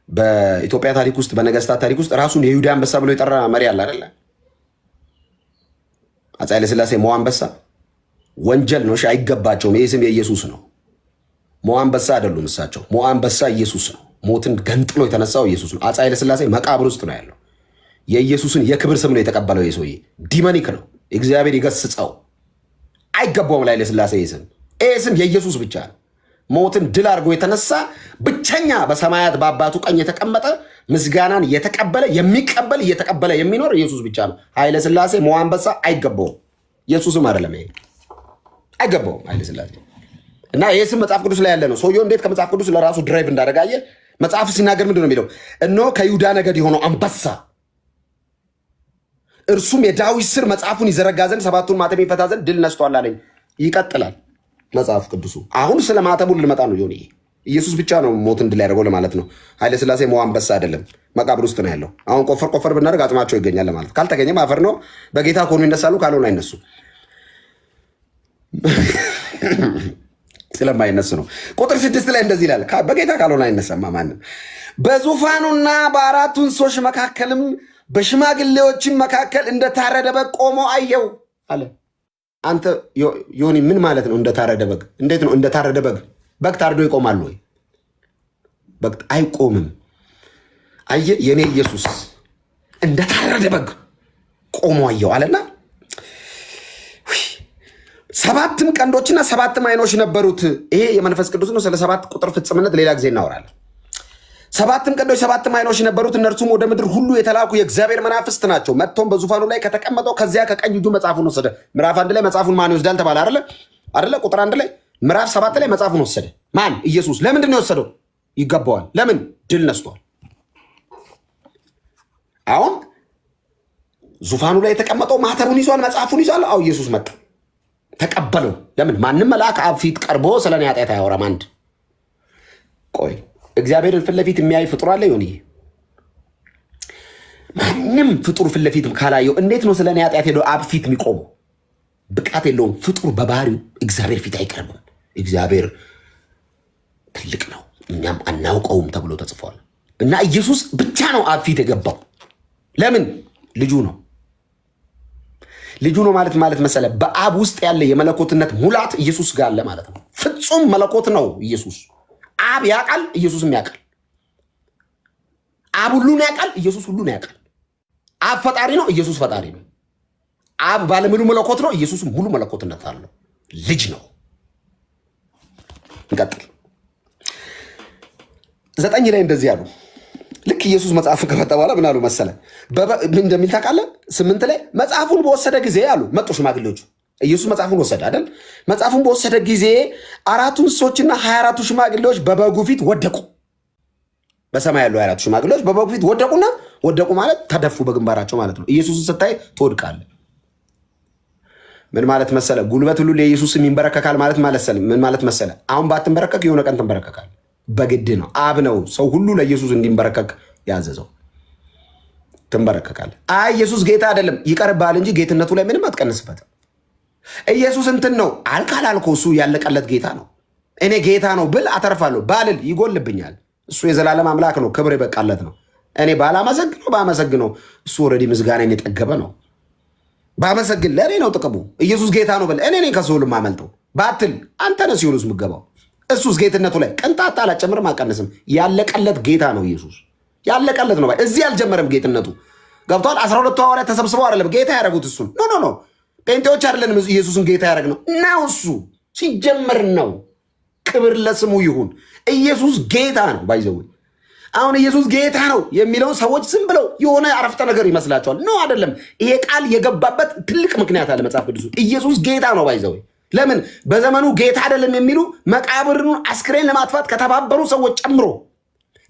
በኢትዮጵያ ታሪክ ውስጥ በነገስታት ታሪክ ውስጥ ራሱን የይሁዳ አንበሳ ብሎ የጠራ መሪ አለ አይደለ? አፄ ኃይለ ሥላሴ ሞ አንበሳ ወንጀል ነው፣ አይገባቸውም። ይህ ስም የኢየሱስ ነው። ሞ አንበሳ አይደሉም እሳቸው። ሞ አንበሳ ኢየሱስ ነው። ሞትን ገንጥሎ የተነሳው ኢየሱስ ነው። አፄ ኃይለ ሥላሴ መቃብር ውስጥ ነው ያለው። የኢየሱስን የክብር ስም ነው የተቀበለው። የሰውዬ ዲመኒክ ነው። እግዚአብሔር ይገስጸው። አይገባውም ለኃይለ ሥላሴ ይህ ስም። ይህ ስም የኢየሱስ ብቻ ነው። ሞትን ድል አድርጎ የተነሳ ብቸኛ በሰማያት በአባቱ ቀኝ የተቀመጠ ምስጋናን የተቀበለ የሚቀበል እየተቀበለ የሚኖር ኢየሱስ ብቻ ነው። ኃይለ ሥላሴ ሞ አንበሳ አይገባውም። ኢየሱስም አይደለም ይሄ አይገባውም ኃይለ ሥላሴ። እና ይህ ስም መጽሐፍ ቅዱስ ላይ ያለ ነው። ሰውየው እንዴት ከመጽሐፍ ቅዱስ ለራሱ ድራይቭ እንዳደረጋየ መጽሐፍ ሲናገር ምንድን ነው የሚለው? እነሆ ከይሁዳ ነገድ የሆነው አንበሳ እርሱም የዳዊት ስር መጽሐፉን ይዘረጋ ዘንድ 7ቱን ማተም ይፈታ ዘንድ ድል ነስቷል አለኝ። ይቀጥላል መጽሐፍ ቅዱሱ። አሁን ስለ ማተሙ ልንመጣ ነው። ሆነ ኢየሱስ ብቻ ነው ሞትን ድል ያደረገው ለማለት ነው። ኃይለ ሥላሴ ሞ አንበሳ አይደለም፣ መቃብር ውስጥ ነው ያለው። አሁን ቆፈር ብናደርግ አጽማቸው ይገኛል ለማለት። ካልተገኘም አፈር ነው። በጌታ ከሆኑ ይነሳሉ፣ ካልሆኑ አይነሱ። ስለማይነሱ ነው። ቁጥር 6 ላይ እንደዚህ ይላል፣ በጌታ ካልሆነ አይነሳማ ማንም። በዙፋኑና በአራቱ እንስሶች መካከልም በሽማግሌዎችም መካከል እንደታረደ በግ ቆሞ አየው አለ። አንተ ዮኒ ምን ማለት ነው? እንደታረደ በግ እንዴት ነው እንደታረደ በግ? በግ ታርዶ ይቆማል ወይ? በግ አይቆምም። አየህ የኔ ኢየሱስ እንደታረደ በግ ቆሞ አየው አለና ሰባትም ቀንዶችና ሰባትም አይኖች ነበሩት። ይሄ የመንፈስ ቅዱስ ነው። ስለ ሰባት ቁጥር ፍጽምነት ሌላ ጊዜ እናወራለን። ሰባትም ቀንዶች ሰባትም አይኖች ነበሩት። እነርሱም ወደ ምድር ሁሉ የተላኩ የእግዚአብሔር መናፍስት ናቸው። መጥቶም በዙፋኑ ላይ ከተቀመጠው ከዚያ ከቀኝ እጁ መጽሐፉን ወሰደ። ምዕራፍ 1 ላይ መጽሐፉን ማን ይወስዳል ተባለ አይደለ? ቁጥር 1 ላይ ምዕራፍ 7 ላይ መጽሐፉን ወሰደ። ማን? ኢየሱስ። ለምንድን ነው የወሰደው? ይገባዋል። ለምን? ድል ነስቷል። አሁን ዙፋኑ ላይ የተቀመጠው ማህተሙን ይዟል፣ መጽሐፉን ይዟል። አዎ ኢየሱስ መጣ፣ ተቀበለው። ለምን? ማንም መልአክ አብ ፊት ቀርቦ ስለኔ ኃጢአት አያወራም። አንድ ቆይ እግዚአብሔርን ፊት ለፊት የሚያይ ፍጡር አለ? ይሁን ማንም ፍጡር ፊት ለፊት ካላየው እንዴት ነው ስለኔ ኃጢአት ሄዶ አብ ፊት የሚቆመው? ብቃት የለውም። ፍጡር በባህሪው እግዚአብሔር ፊት አይቀርብም። እግዚአብሔር ትልቅ ነው እኛም አናውቀውም ተብሎ ተጽፏል። እና ኢየሱስ ብቻ ነው አብ ፊት የገባው። ለምን? ልጁ ነው። ልጁ ነው ማለት መሰለ በአብ ውስጥ ያለ የመለኮትነት ሙላት ኢየሱስ ጋር አለ ማለት ነው። ፍጹም መለኮት ነው ኢየሱስ። አብ ያውቃል፣ ኢየሱስም ያውቃል። አብ ሁሉን ያውቃል፣ ኢየሱስ ሁሉን ያውቃል። አብ ፈጣሪ ነው፣ ኢየሱስ ፈጣሪ ነው። አብ ባለሙሉ መለኮት ነው፣ ኢየሱስም ሙሉ መለኮትነት አለው። ልጅ ነው። እንቀጥል። 9 ላይ እንደዚህ ያሉ ልክ ኢየሱስ መጽሐፉን ከፈታ በኋላ ምን አሉ መሰለ? ምን እንደሚል ታውቃለህ? 8 ላይ መጽሐፉን በወሰደ ጊዜ አሉ መጡ ሽማግሌዎቹ። ኢየሱስ መጽሐፉን ወሰደ አይደል? መጽሐፉን በወሰደ ጊዜ 4 እንስሶችና 24ቱ ሽማግሌዎች በበጉ ፊት ወደቁ። በሰማይ ያሉ 24ቱ ሽማግሌዎች በበጉ ፊት ወደቁና፣ ወደቁ ማለት ተደፉ በግንባራቸው ማለት ነው። ኢየሱስን ስታይ ትወድቃለህ። ምን ማለት መሰለ? ጉልበት ሁሉ ለኢየሱስ የሚንበረከካል ማለት ምን ማለት መሰለ? አሁን ባትንበረከክ የሆነ ቀን ትንበረከካል። በግድ ነው። አብ ነው ሰው ሁሉ ለኢየሱስ እንዲንበረከክ ያዘዘው። ትንበረከካል። አይ ኢየሱስ ጌታ አይደለም ይቀርባል እንጂ ጌትነቱ ላይ ምንም አትቀንስበትም። ኢየሱስ እንትን ነው አልካላልከው፣ እሱ ያለቀለት ጌታ ነው። እኔ ጌታ ነው ብል አተርፋለሁ፣ ባልል ይጎልብኛል። እሱ የዘላለም አምላክ ነው፣ ክብር የበቃለት ነው። እኔ ባመሰግነው እሱ ኦልሬዲ ምስጋናን የጠገበ ነው። ባመሰግን ለእኔ ነው ጥቅሙ። ኢየሱስ ጌታ ነው ብል እኔ ነኝ ከሲኦል የማመልጠው ባትል አንተ ነህ ሲኦል ውስጥ የምትገባው። እሱስ ጌትነቱ ላይ ቅንጣት አላጨምርም አልቀንስም። ያለቀለት ጌታ ነው ኢየሱስ፣ ያለቀለት ነው። እዚህ አልጀመረም ጌትነቱ። ገብቷል? 12ቱ ሐዋርያት ተሰብስበው አይደለም ጌታ ያደረጉት እሱን። ኖ ጴንጤዎች አይደለንም ኢየሱስን ጌታ ያደረግነው ነው። እሱ ሲጀመር ነው። ክብር ለስሙ ይሁን። ኢየሱስ ጌታ ነው። ባይዘው አሁን ኢየሱስ ጌታ ነው የሚለውን ሰዎች ዝም ብለው የሆነ አረፍተ ነገር ይመስላቸዋል። ኖ አይደለም። ይሄ ቃል የገባበት ትልቅ ምክንያት አለ መጽሐፍ ቅዱስ። ኢየሱስ ጌታ ነው። ባይዘው ለምን በዘመኑ ጌታ አይደለም የሚሉ መቃብርን አስክሬን ለማጥፋት ከተባበሩ ሰዎች ጨምሮ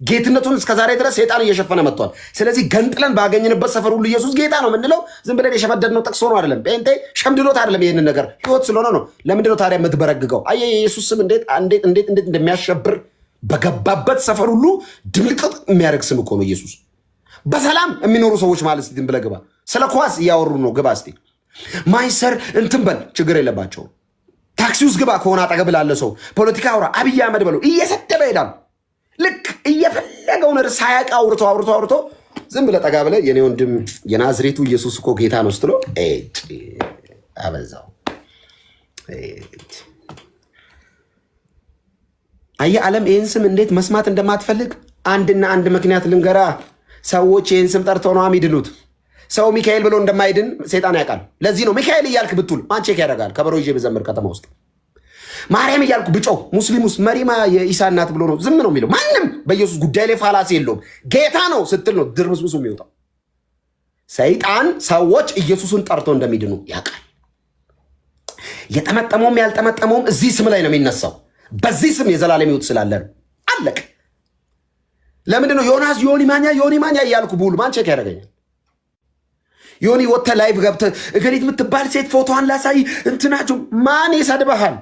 ጌትነቱን እስከዛሬ ድረስ ሰይጣን እየሸፈነ መጥቷል። ስለዚህ ገንጥለን ባገኝንበት ሰፈር ሁሉ ኢየሱስ ጌታ ነው የምንለው ዝም ብለን የሸመደድነው ጥቅስ ሆኖ አይደለም። ጴንጤ ሸምድዶት አይደለም። ይህንን ነገር ህይወት ስለሆነ ነው። ለምንድነው ታዲያ የምትበረግገው? አየህ የኢየሱስ ስም እንዴት እንደሚያሸብር በገባበት ሰፈር ሁሉ ድምልቅጥ የሚያደርግ ስም እኮ ነው ኢየሱስ። በሰላም የሚኖሩ ሰዎች ማለት እስቲ ብለህ ግባ። ስለ ኳስ እያወሩ ነው፣ ግባ እስቲ። ማይሰር እንትን በል ችግር የለባቸውም። ታክሲ ውስጥ ግባ፣ ከሆነ አጠገብ ላለ ሰው ፖለቲካ አውራ፣ አብይ አህመድ በለው፣ እየሰደበ ይሄዳል። ልክ እየፈለገውን ሳያውቅ አውርቶ ዝም ብለህ ጠጋ ብለህ የኔ ወንድም የናዝሬቱ ኢየሱስ እኮ ጌታ ነው ስትለው አበዛው። አየህ ዓለም ይህን ስም እንዴት መስማት እንደማትፈልግ አንድና አንድ ምክንያት ልንገራ። ሰዎች ይህን ስም ጠርተው ነው የሚድኑት። ሰው ሚካኤል ብሎ እንደማይድን ሰይጣን ያውቃል። ለዚህ ነው ሚካኤል እያልክ ብትውል ማን ቼክ ያደርጋል? ከበሮ ይዤ ብዘምር ከተማ ውስጥ ማርያም እያልኩ ብጮህ ሙስሊም ውስጥ መሪማ የኢሳ እናት ብሎ ነው ዝም ነው የሚለው። ማንም በኢየሱስ ጉዳይ ላይ ፋላሲ የለውም። ጌታ ነው ስትል ነው ድርምስምሱ የሚወጣው። ሰይጣን ሰዎች ኢየሱስን ጠርቶ እንደሚድኑ ያውቃል። የጠመጠመውም ያልጠመጠመውም እዚህ ስም ላይ ነው የሚነሳው። በዚህ ስም የዘላለም ሕይወት ስላለ ነው። አለቅ። ለምንድን ነው ዮናስ ዮኒ ማኛ እያልኩ ብውል ማን ቼክ ያደርገኛል? ዮኒ ወጥተህ ላይቭ ገብተህ እገሊት የምትባል ሴት ፎቶዋን ላሳይ እንትናችሁ ማን ይሰድበሃል?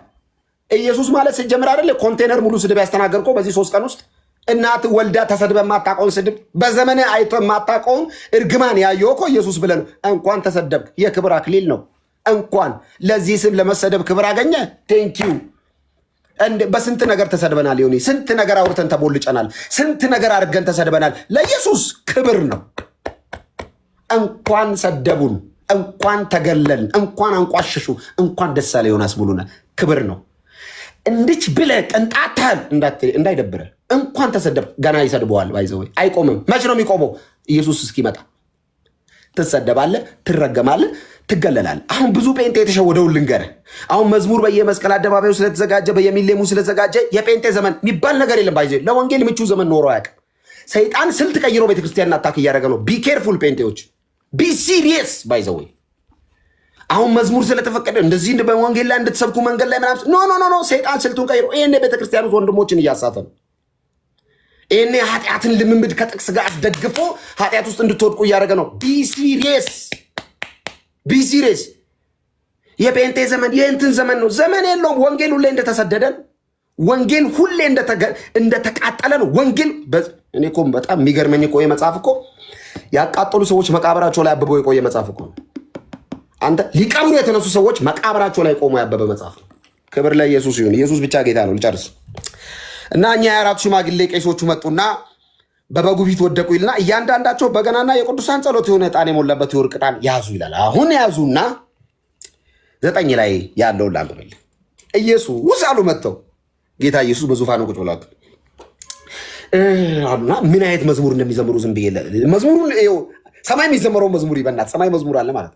ኢየሱስ ማለት ሲጀምር አይደለ ኮንቴነር ሙሉ ስድብ ያስተናገርከው በዚህ 3 ቀን ውስጥ እናት ወልዳ ተሰድበ የማታውቀውን ስድብ በዘመነ አይቶ የማታውቀውን እርግማን ያየው እኮ ኢየሱስ ብለን እንኳን ተሰደብክ። የክብር አክሊል ነው። እንኳን ለዚህ ስም ለመሰደብ ክብር አገኘ። ቴንኪዩ። በስንት ነገር ተሰድበናል። ይሁን ስንት ነገር አውርተን ተቦልጨናል። ስንት ነገር አድርገን ተሰድበናል። ለኢየሱስ ክብር ነው። እንኳን ሰደቡን፣ እንኳን ተገለልን፣ እንኳን አንቋሸሹ፣ እንኳን ደስ አለ ዮናስ ብሉና ክብር ነው። እንድች ብለ ቅንጣታል እንዳይደብረ እንኳን ተሰደብ። ገና ይሰድበዋል። ባይዘው አይቆምም። መች ነው የሚቆመው? ኢየሱስ እስኪመጣ ትሰደባለ፣ ትረገማለ፣ ትገለላል። አሁን ብዙ ጴንጤ የተሸወደው ልንገርህ። አሁን መዝሙር በየመስቀል አደባባዩ ስለተዘጋጀ በየሚሌሙ ስለተዘጋጀ የጴንጤ ዘመን የሚባል ነገር የለም። ባይዘው ለወንጌል ምቹ ዘመን ኖሮ አያውቅም። ሰይጣን ስልት ቀይሮ ቤተክርስቲያን አታክ እያደረገ ነው። ቢ ኬርፉል ጴንጤዎች፣ ቢ ሲሪየስ። ባይዘው አሁን መዝሙር ስለተፈቀደ እንደዚህ በወንጌል ላይ እንድትሰብኩ መንገድ ላይ ምናምን ኖ ሰይጣን ስልቱን ቀይሮ ይሄን ቤተክርስቲያን ውስጥ ወንድሞችን እያሳተ ነው። ይሄን ኃጢአትን ልምምድ ከጥቅስ ጋር አስደግፎ ኃጢአት ውስጥ እንድትወድቁ እያደረገ ነው። ቢ ሲሪየስ። የጴንጤ ዘመን የእንትን ዘመን ነው። ዘመን የለውም። ወንጌል ሁሌ እንደተሰደደ ነው። ወንጌል ሁሌ እንደተቃጠለ ነው። ወንጌል እኔ እኮ በጣም የሚገርመኝ እኮ የመጽሐፍ እኮ ያቃጠሉ ሰዎች መቃብራቸው ላይ አብበው የቆየ መጽሐፍ እኮ ነው። አንተ ሊቀብሩ የተነሱ ሰዎች መቃብራቸው ላይ ቆሞ ያበበ መጽሐፍ ነው። ክብር ለኢየሱስ ይሁን። ኢየሱስ ብቻ ጌታ ነው። ልጨርስ እና እኛ የአራቱ ሽማግሌ ቄሶቹ መጡና በበጉ ፊት ወደቁ ይልና እያንዳንዳቸው በገናና የቅዱሳን ጸሎት የሆነ ዕጣን የሞላበት የወርቅ ዕጣን ያዙ ይላል። አሁን ያዙና 9 ላይ ያለውን ላንብብል። ኢየሱስ አሉ መጥተው ጌታ ኢየሱስ በዙፋኑ ቁጭ ብሏል አሉና ምን አይነት መዝሙር እንደሚዘምሩ ዝም ብዬ መዝሙሩን ሰማይ የሚዘመረው መዝሙር ይበናት ሰማይ መዝሙር አለ ማለት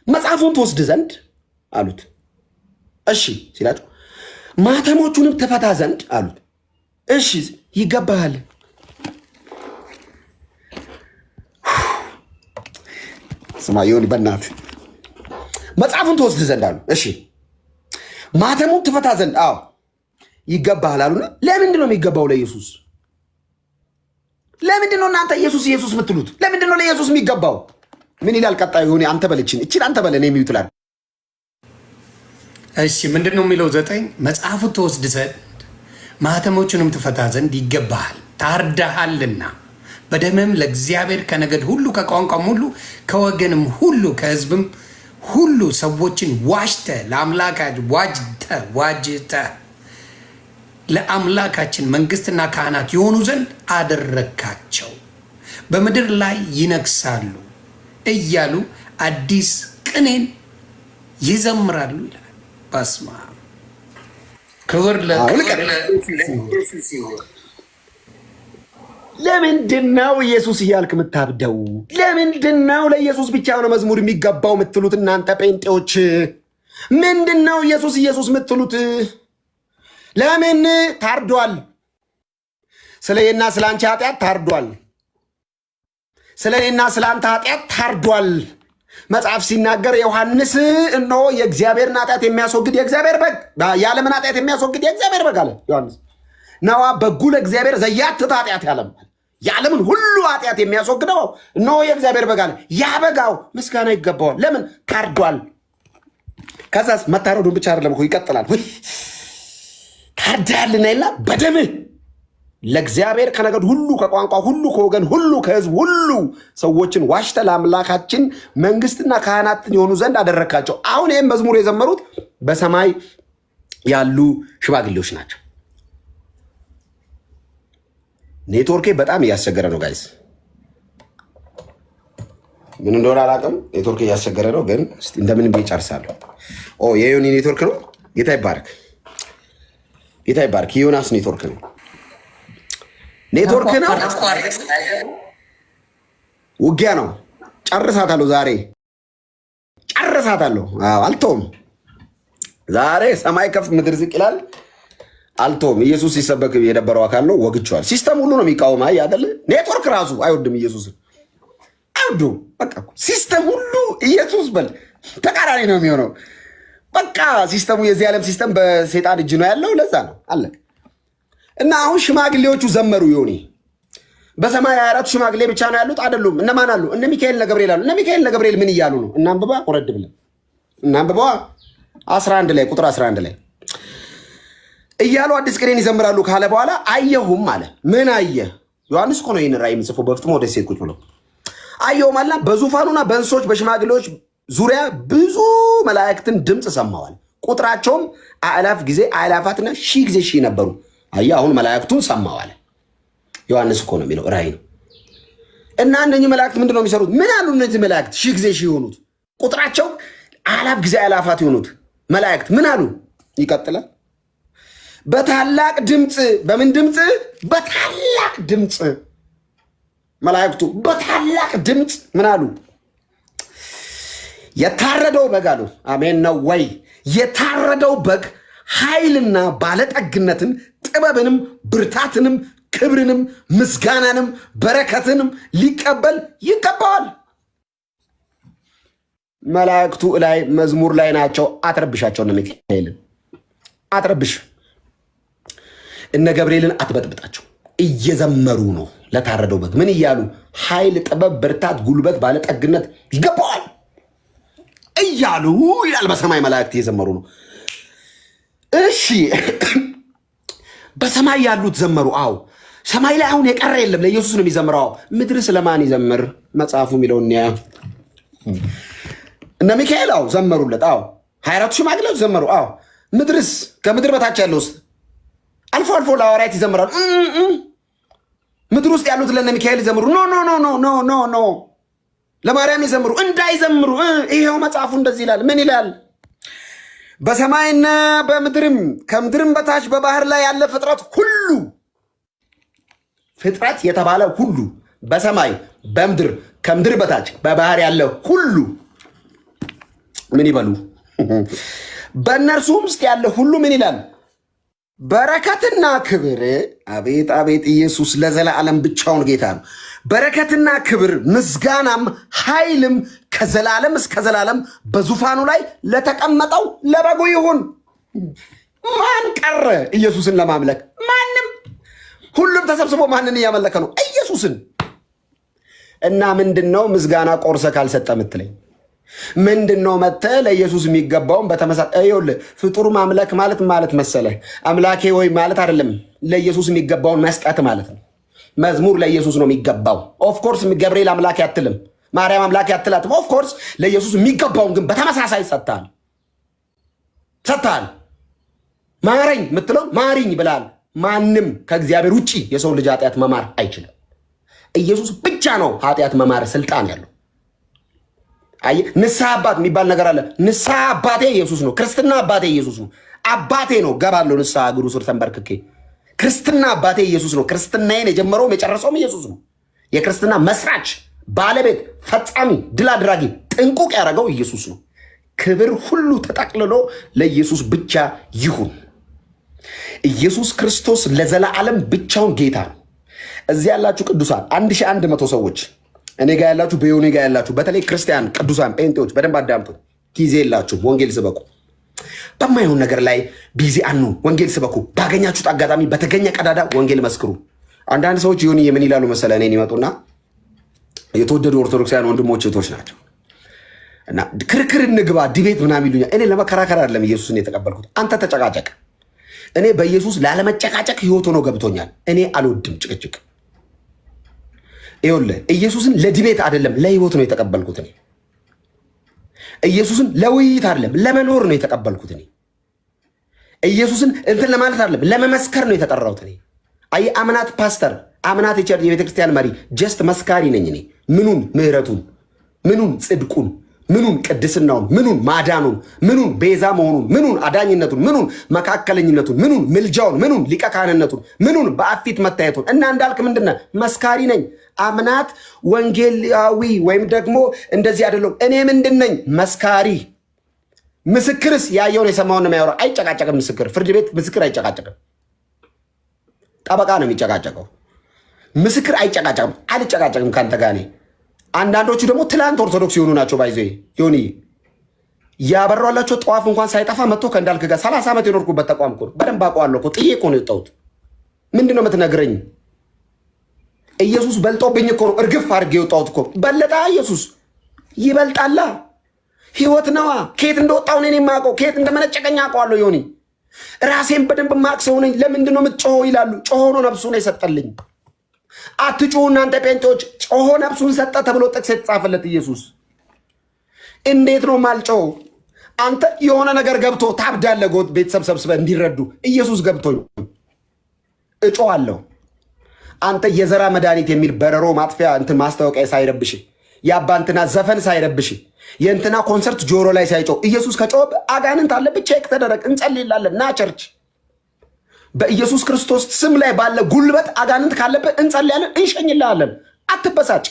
መጽሐፉን ትወስድ ዘንድ አሉት። እሺ ሲላቸው ማተሞቹንም ትፈታ ዘንድ አሉት። እሺ ይገባሃል። ስማ ይሁን በእናት መጽሐፉን ትወስድ ዘንድ አሉ። እሺ ማተሙን ትፈታ ዘንድ አዎ ይገባሃል አሉና ለምንድን ነው የሚገባው ለኢየሱስ? ለምንድን ነው እናንተ ኢየሱስ የምትሉት? ለምንድን ነው ለኢየሱስ የሚገባው? ምን ይላል ቀጣዩ? ሆነ አንተ በልችን እቺን አንተ በለ ነው የሚውትላል። እሺ ምንድነው የሚለው? 9 መጽሐፉን ትወስድ ዘንድ ማህተሞቹንም ትፈታ ዘንድ ይገባሃል፣ ታርዳሃልና በደምም ለእግዚአብሔር ከነገድ ሁሉ ከቋንቋም ሁሉ ከወገንም ሁሉ ከሕዝብም ሁሉ ሰዎችን ዋጅተ ለአምላካችን መንግስትና ካህናት የሆኑ ዘንድ አደረካቸው፣ በምድር ላይ ይነግሳሉ እያሉ አዲስ ቅኔን ይዘምራሉ ይላል። በስመ አብ ክብር ለምንድን ነው ኢየሱስ እያልክ የምታብደው? ለምንድን ነው ለኢየሱስ ብቻ ነው መዝሙር የሚገባው የምትሉት እናንተ ጴንጤዎች? ምንድን ነው ኢየሱስ የምትሉት? ለምን ታርዷል? ስለ እኔና ስለ አንቺ ኃጢአት ታርዷል። ስለ እኔና ስለ አንተ ኃጢአት ታርዷል። መጽሐፍ ሲናገር ዮሐንስ እነሆ የእግዚአብሔርን ኃጢአት የሚያስወግድ የእግዚአብሔር በግ፣ የዓለምን ኃጢአት የሚያስወግድ የእግዚአብሔር በግ አለ ዮሐንስ። ነዋ በጉ ለእግዚአብሔር ዘያትት ኃጢአት የዓለምን ሁሉ ኃጢአት የሚያስወግደው እነሆ የእግዚአብሔር በግ አለ። ያ በጋው ምስጋና ይገባዋል። ለምን ታርዷል? ከዛስ መታረዱን ብቻ አይደለም እኮ ይቀጥላል። ታርዳልና ይላ በደምህ ለእግዚአብሔር ከነገድ ሁሉ ከቋንቋ ሁሉ ከወገን ሁሉ ከሕዝብ ሁሉ ሰዎችን ዋሽተ ለአምላካችን መንግስትና ካህናትን የሆኑ ዘንድ አደረካቸው። አሁን ይህም መዝሙር የዘመሩት በሰማይ ያሉ ሽማግሌዎች ናቸው። ኔትወርኬ በጣም እያስቸገረ ነው ጋይስ፣ ምን እንደሆነ አላውቅም። ኔትወርኬ እያስቸገረ ነው፣ ግን እንደምንም ብዬ ጨርሳለሁ። የዮኒ ኔትወርክ ነው። ጌታ ይባረክ፣ ጌታ ይባረክ። የዮናስ ኔትወርክ ነው። ኔትወርክ ነው። ውጊያ ነው። ጨርሳታለሁ፣ ዛሬ ጨርሳታለሁ። አልተውም። ዛሬ ሰማይ ከፍ ምድር ዝቅ ይላል። አልተውም። ኢየሱስ ሲሰበክ የነበረው አካል ነው። ወግቸዋል። ሲስተም ሁሉ ነው የሚቃወም። አይደለ? ኔትወርክ ራሱ አይወድም ኢየሱስን አይወዱም። በቃ ሲስተም ሁሉ ኢየሱስ በል ተቃራኒ ነው የሚሆነው። በቃ ሲስተሙ የዚህ ዓለም ሲስተም በሰይጣን እጅ ነው ያለው። ለዛ ነው አለ እና አሁን ሽማግሌዎቹ ዘመሩ። ዮኒ በሰማይ 24 ሽማግሌ ብቻ ነው ያሉት አይደሉም። እነማን አሉ? እነ ሚካኤል እነ ገብርኤል አሉ። እነ ሚካኤል እነ ገብርኤል ምን እያሉ ነው? እናንብባ፣ ወረድ ብለን እናንብባ። 11 ላይ ቁጥር 11 ላይ እያሉ አዲስ ቅኔን ይዘምራሉ ካለ በኋላ አየሁም አለ። ምን አየ? ዮሐንስ እኮ ነው ይህን ራእይ የሚጽፈው በፍጥሞ ወደ ሴት ቁጭ ብሎ አየሁም አለና በዙፋኑና በእንስሶች በሽማግሌዎች ዙሪያ ብዙ መላእክትን ድምፅ ሰማዋል። ቁጥራቸውም አእላፍ ጊዜ አእላፋትና ሺህ ጊዜ ሺህ ነበሩ። አየህ አሁን መላእክቱን ሰማው አለ ዮሐንስ እኮ ነው የሚለው ራእይ ነው። እና እነኚህ መላእክት ምንድን ነው የሚሰሩት? ምን አሉ እነዚህ መላእክት ሺህ ጊዜ ሺህ የሆኑት ቁጥራቸው አእላፍ ጊዜ አእላፋት የሆኑት መላእክት ምን አሉ? ይቀጥላል። በታላቅ ድምፅ በምን ድምፅ? በታላቅ ድምፅ መላእክቱ በታላቅ ድምፅ ምን አሉ? የታረደው በግ አሉ። አሜን ነው ወይ? የታረደው በግ ኃይልና ባለጠግነትን ጥበብንም ብርታትንም ክብርንም ምስጋናንም በረከትንም ሊቀበል ይገባዋል። መላእክቱ ላይ መዝሙር ላይ ናቸው። አትረብሻቸው። እነ ሚካኤልን አትረብሽ፣ እነ ገብርኤልን አትበጥብጣቸው። እየዘመሩ ነው ለታረደው በግ ምን እያሉ? ኃይል፣ ጥበብ፣ ብርታት፣ ጉልበት፣ ባለጠግነት ይገባዋል እያሉ ይላል። በሰማይ መላእክት እየዘመሩ ነው። እሺ በሰማይ ያሉት ዘመሩ። አዎ ሰማይ ላይ አሁን የቀረ የለም። ለኢየሱስ ነው የሚዘምረው። ምድር ስለማን ይዘምር? መጽሐፉ የሚለውን እነ ሚካኤል አዎ ዘመሩለት። አዎ 24 ሽማግሌዎች ዘመሩ። አዎ ምድርስ? ከምድር በታች ያለውስ? አልፎ አልፎ ለሐዋርያት ይዘምራሉ። ምድር ውስጥ ያሉት ለነ ሚካኤል ይዘምሩ። ኖ ኖ ኖ ኖ ኖ ኖ ለማርያም ይዘምሩ። እንዳይዘምሩ ይሄው መጽሐፉ እንደዚህ ይላል። ምን ይላል? በሰማይና በምድርም ከምድርም በታች በባህር ላይ ያለ ፍጥረት ሁሉ፣ ፍጥረት የተባለ ሁሉ በሰማይ በምድር ከምድር በታች በባህር ያለ ሁሉ ምን ይበሉ? በእነርሱም ውስጥ ያለ ሁሉ ምን ይላል? በረከትና ክብር። አቤት አቤት! ኢየሱስ ለዘላለም ብቻውን ጌታ ነው። በረከትና ክብር ምስጋናም ኃይልም ከዘላለም እስከ ዘላለም በዙፋኑ ላይ ለተቀመጠው ለበጉ ይሁን። ማን ቀረ ኢየሱስን ለማምለክ? ማንም። ሁሉም ተሰብስቦ ማንን እያመለከ ነው? ኢየሱስን። እና ምንድነው ምስጋና ቆርሰ ካልሰጠ ምትለኝ? ምንድነው መተህ ለኢየሱስ የሚገባውን በተመሳሳይ ይኸውልህ፣ ፍጡር ማምለክ ማለት መሰለህ? አምላኬ ወይ ማለት አይደለም። ለኢየሱስ የሚገባውን መስጠት ማለት ነው። መዝሙር ለኢየሱስ ነው የሚገባው። ኦፍኮርስ ገብርኤል አምላኬ አትልም፣ ማርያም አምላኬ አትላትም። ኦፍኮርስ ለኢየሱስ የሚገባውን ግን በተመሳሳይ ሰጥተሃል። ማረኝ የምትለው ማሪኝ ብላል። ማንም ከእግዚአብሔር ውጭ የሰው ልጅ ኃጢአት መማር አይችልም። ኢየሱስ ብቻ ነው ኃጢአት መማር ስልጣን ያለው። አየህ፣ ንስሐ አባት የሚባል ነገር አለ። ንስሐ አባቴ ኢየሱስ ነው። ክርስትና አባቴ ኢየሱስ ነው። አባቴ ነው ገባለሁ ንስሐ እግሩ ስር ተንበርክኬ። ክርስትና አባቴ ኢየሱስ ነው። ክርስትናዬን የጀመረውም የጨረሰውም ኢየሱስ ነው። የክርስትና መስራች፣ ባለቤት፣ ፈጻሚ፣ ድል አድራጊ፣ ጥንቁቅ ያደረገው ኢየሱስ ነው። ክብር ሁሉ ተጠቅልሎ ለኢየሱስ ብቻ ይሁን። ኢየሱስ ክርስቶስ ለዘላለም ብቻውን ጌታ ነው። እዚህ ያላችሁ ቅዱሳን 1100 ሰዎች እኔ ጋር ያላችሁ በዮኒ ጋር ያላችሁ በተለይ ክርስቲያን ቅዱሳን ጴንጤዎች በደንብ አዳምጡ። ጊዜ የላችሁ፣ ወንጌል ስበኩ። በማይሆን ነገር ላይ ቢዚ አኑ ወንጌል ስበኩ። ባገኛችሁት አጋጣሚ በተገኘ ቀዳዳ ወንጌል መስክሩ። አንዳንድ ሰዎች ዮኒ የምን ይላሉ መሰለ፣ እኔን ይመጡና የተወደዱ ኦርቶዶክሳውያን ወንድሞች እህቶች ናቸው እና ክርክር እንግባ ዲቤት ምናምን ይሉኛል። እኔ ለመከራከር አይደለም ኢየሱስን የተቀበልኩት። አንተ ተጨቃጨቅ። እኔ በኢየሱስ ላለመጨቃጨቅ ህይወት ሆኖ ገብቶኛል። እኔ አልወድም ጭቅጭቅ። ይኸውልህ ኢየሱስን ለዲቤት አይደለም ለህይወት ነው የተቀበልኩት። እኔ ኢየሱስን ለውይይት አይደለም ለመኖር ነው የተቀበልኩት። እኔ ኢየሱስን እንትን ለማለት አይደለም ለመመስከር ነው የተጠራሁት። እኔ አይ አምናት ፓስተር አምናት የቸርች የቤተክርስቲያን መሪ ጀስት መስካሪ ነኝ። እኔ ምኑን ምህረቱን፣ ምኑን ጽድቁን፣ ምኑን ቅድስናውን፣ ምኑን ማዳኑን፣ ምኑን ቤዛ መሆኑን፣ ምኑን አዳኝነቱን፣ ምኑን መካከለኝነቱን፣ ምኑን ምልጃውን፣ ምኑን ሊቀ ካህንነቱን፣ ምኑን በአፊት መታየቱን እና እንዳልክ ምንድነው መስካሪ ነኝ። አምናት ወንጌላዊ ወይም ደግሞ እንደዚህ አይደለም። እኔ ምንድነኝ? መስካሪ። ምስክርስ ያየውን የሰማውን ነው የሚያወራው። አይጨቃጨቅም። ምስክር ፍርድ ቤት ምስክር አይጨቃጨቅም። ጠበቃ ነው የሚጨቃጨቀው። ምስክር አይጨቃጨቅም። አልጨቃጨቅም ካንተ ጋር እኔ። አንዳንዶቹ ደግሞ ትላንት ኦርቶዶክስ የሆኑ ናቸው። ባይዘ ዮኒ ያበራላቸው ጠዋፍ እንኳን ሳይጠፋ መጥቶ ከእንዳልክ ጋር 30 ዓመት የኖርኩበት ተቋም እኮ በደንብ አውቀዋለሁ እኮ። ጥዬ እኮ ነው የወጣሁት። ምንድነው የምትነግረኝ? ኢየሱስ በልጦብኝ እኮ ነው እርግፍ አድርጌ የወጣሁት እኮ። በለጣ ኢየሱስ ይበልጣላ። ህይወት ነዋ። ከየት እንደወጣሁ እኔ የማውቀው፣ ከየት እንደመነጨቀኝ አውቀዋለሁ። ዮኒ ራሴን በደንብ የማውቅ ሰው ነኝ። ለምንድነው የምትጮኸው ይላሉ። ጮሆ ነው ነፍሱን የሰጠልኝ። አትጩሁ እናንተ ጴንጤዎች። ጮሆ ነፍሱን ሰጠ ተብሎ ጥቅስ የተጻፈለት ኢየሱስ። እንዴት ነው ማልጮው? አንተ የሆነ ነገር ገብቶ ታብዳለህ። ቤተሰብ ሰብስበህ እንዲረዱ ኢየሱስ ገብቶኝ እጮሃለሁ። አንተ የዘራ መድኃኒት የሚል በረሮ ማጥፊያ እንትን ማስታወቂያ ሳይረብሽ የአባንትና ዘፈን ሳይረብሽ የእንትና ኮንሰርት ጆሮ ላይ ሳይጮህ ኢየሱስ ከጮህ አጋንንት አለብህ፣ ቼክ ተደረግ፣ እንጸልይላለን። ና ቸርች በኢየሱስ ክርስቶስ ስም ላይ ባለ ጉልበት አጋንንት ካለብህ እንጸልያለን፣ እንሸኝልሃለን። አትበሳጭ።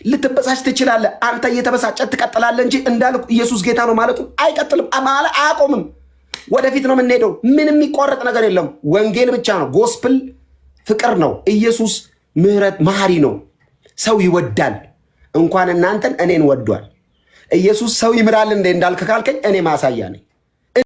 ልትበሳጭ ትችላለህ። አንተ እየተበሳጨ ትቀጥላለህ እንጂ እንዳልኩ ኢየሱስ ጌታ ነው ማለቱ አይቀጥልም፣ አያቆምም። ወደፊት ነው የምንሄደው። ምንም የሚቋረጥ ነገር የለም። ወንጌል ብቻ ነው። ጎስፕል ፍቅር ነው። ኢየሱስ ምህረት መሐሪ ነው። ሰው ይወዳል። እንኳን እናንተን እኔን ወዷል። ኢየሱስ ሰው ይምራል እንዴ እንዳልክ ካልከኝ እኔ ማሳያ ነኝ።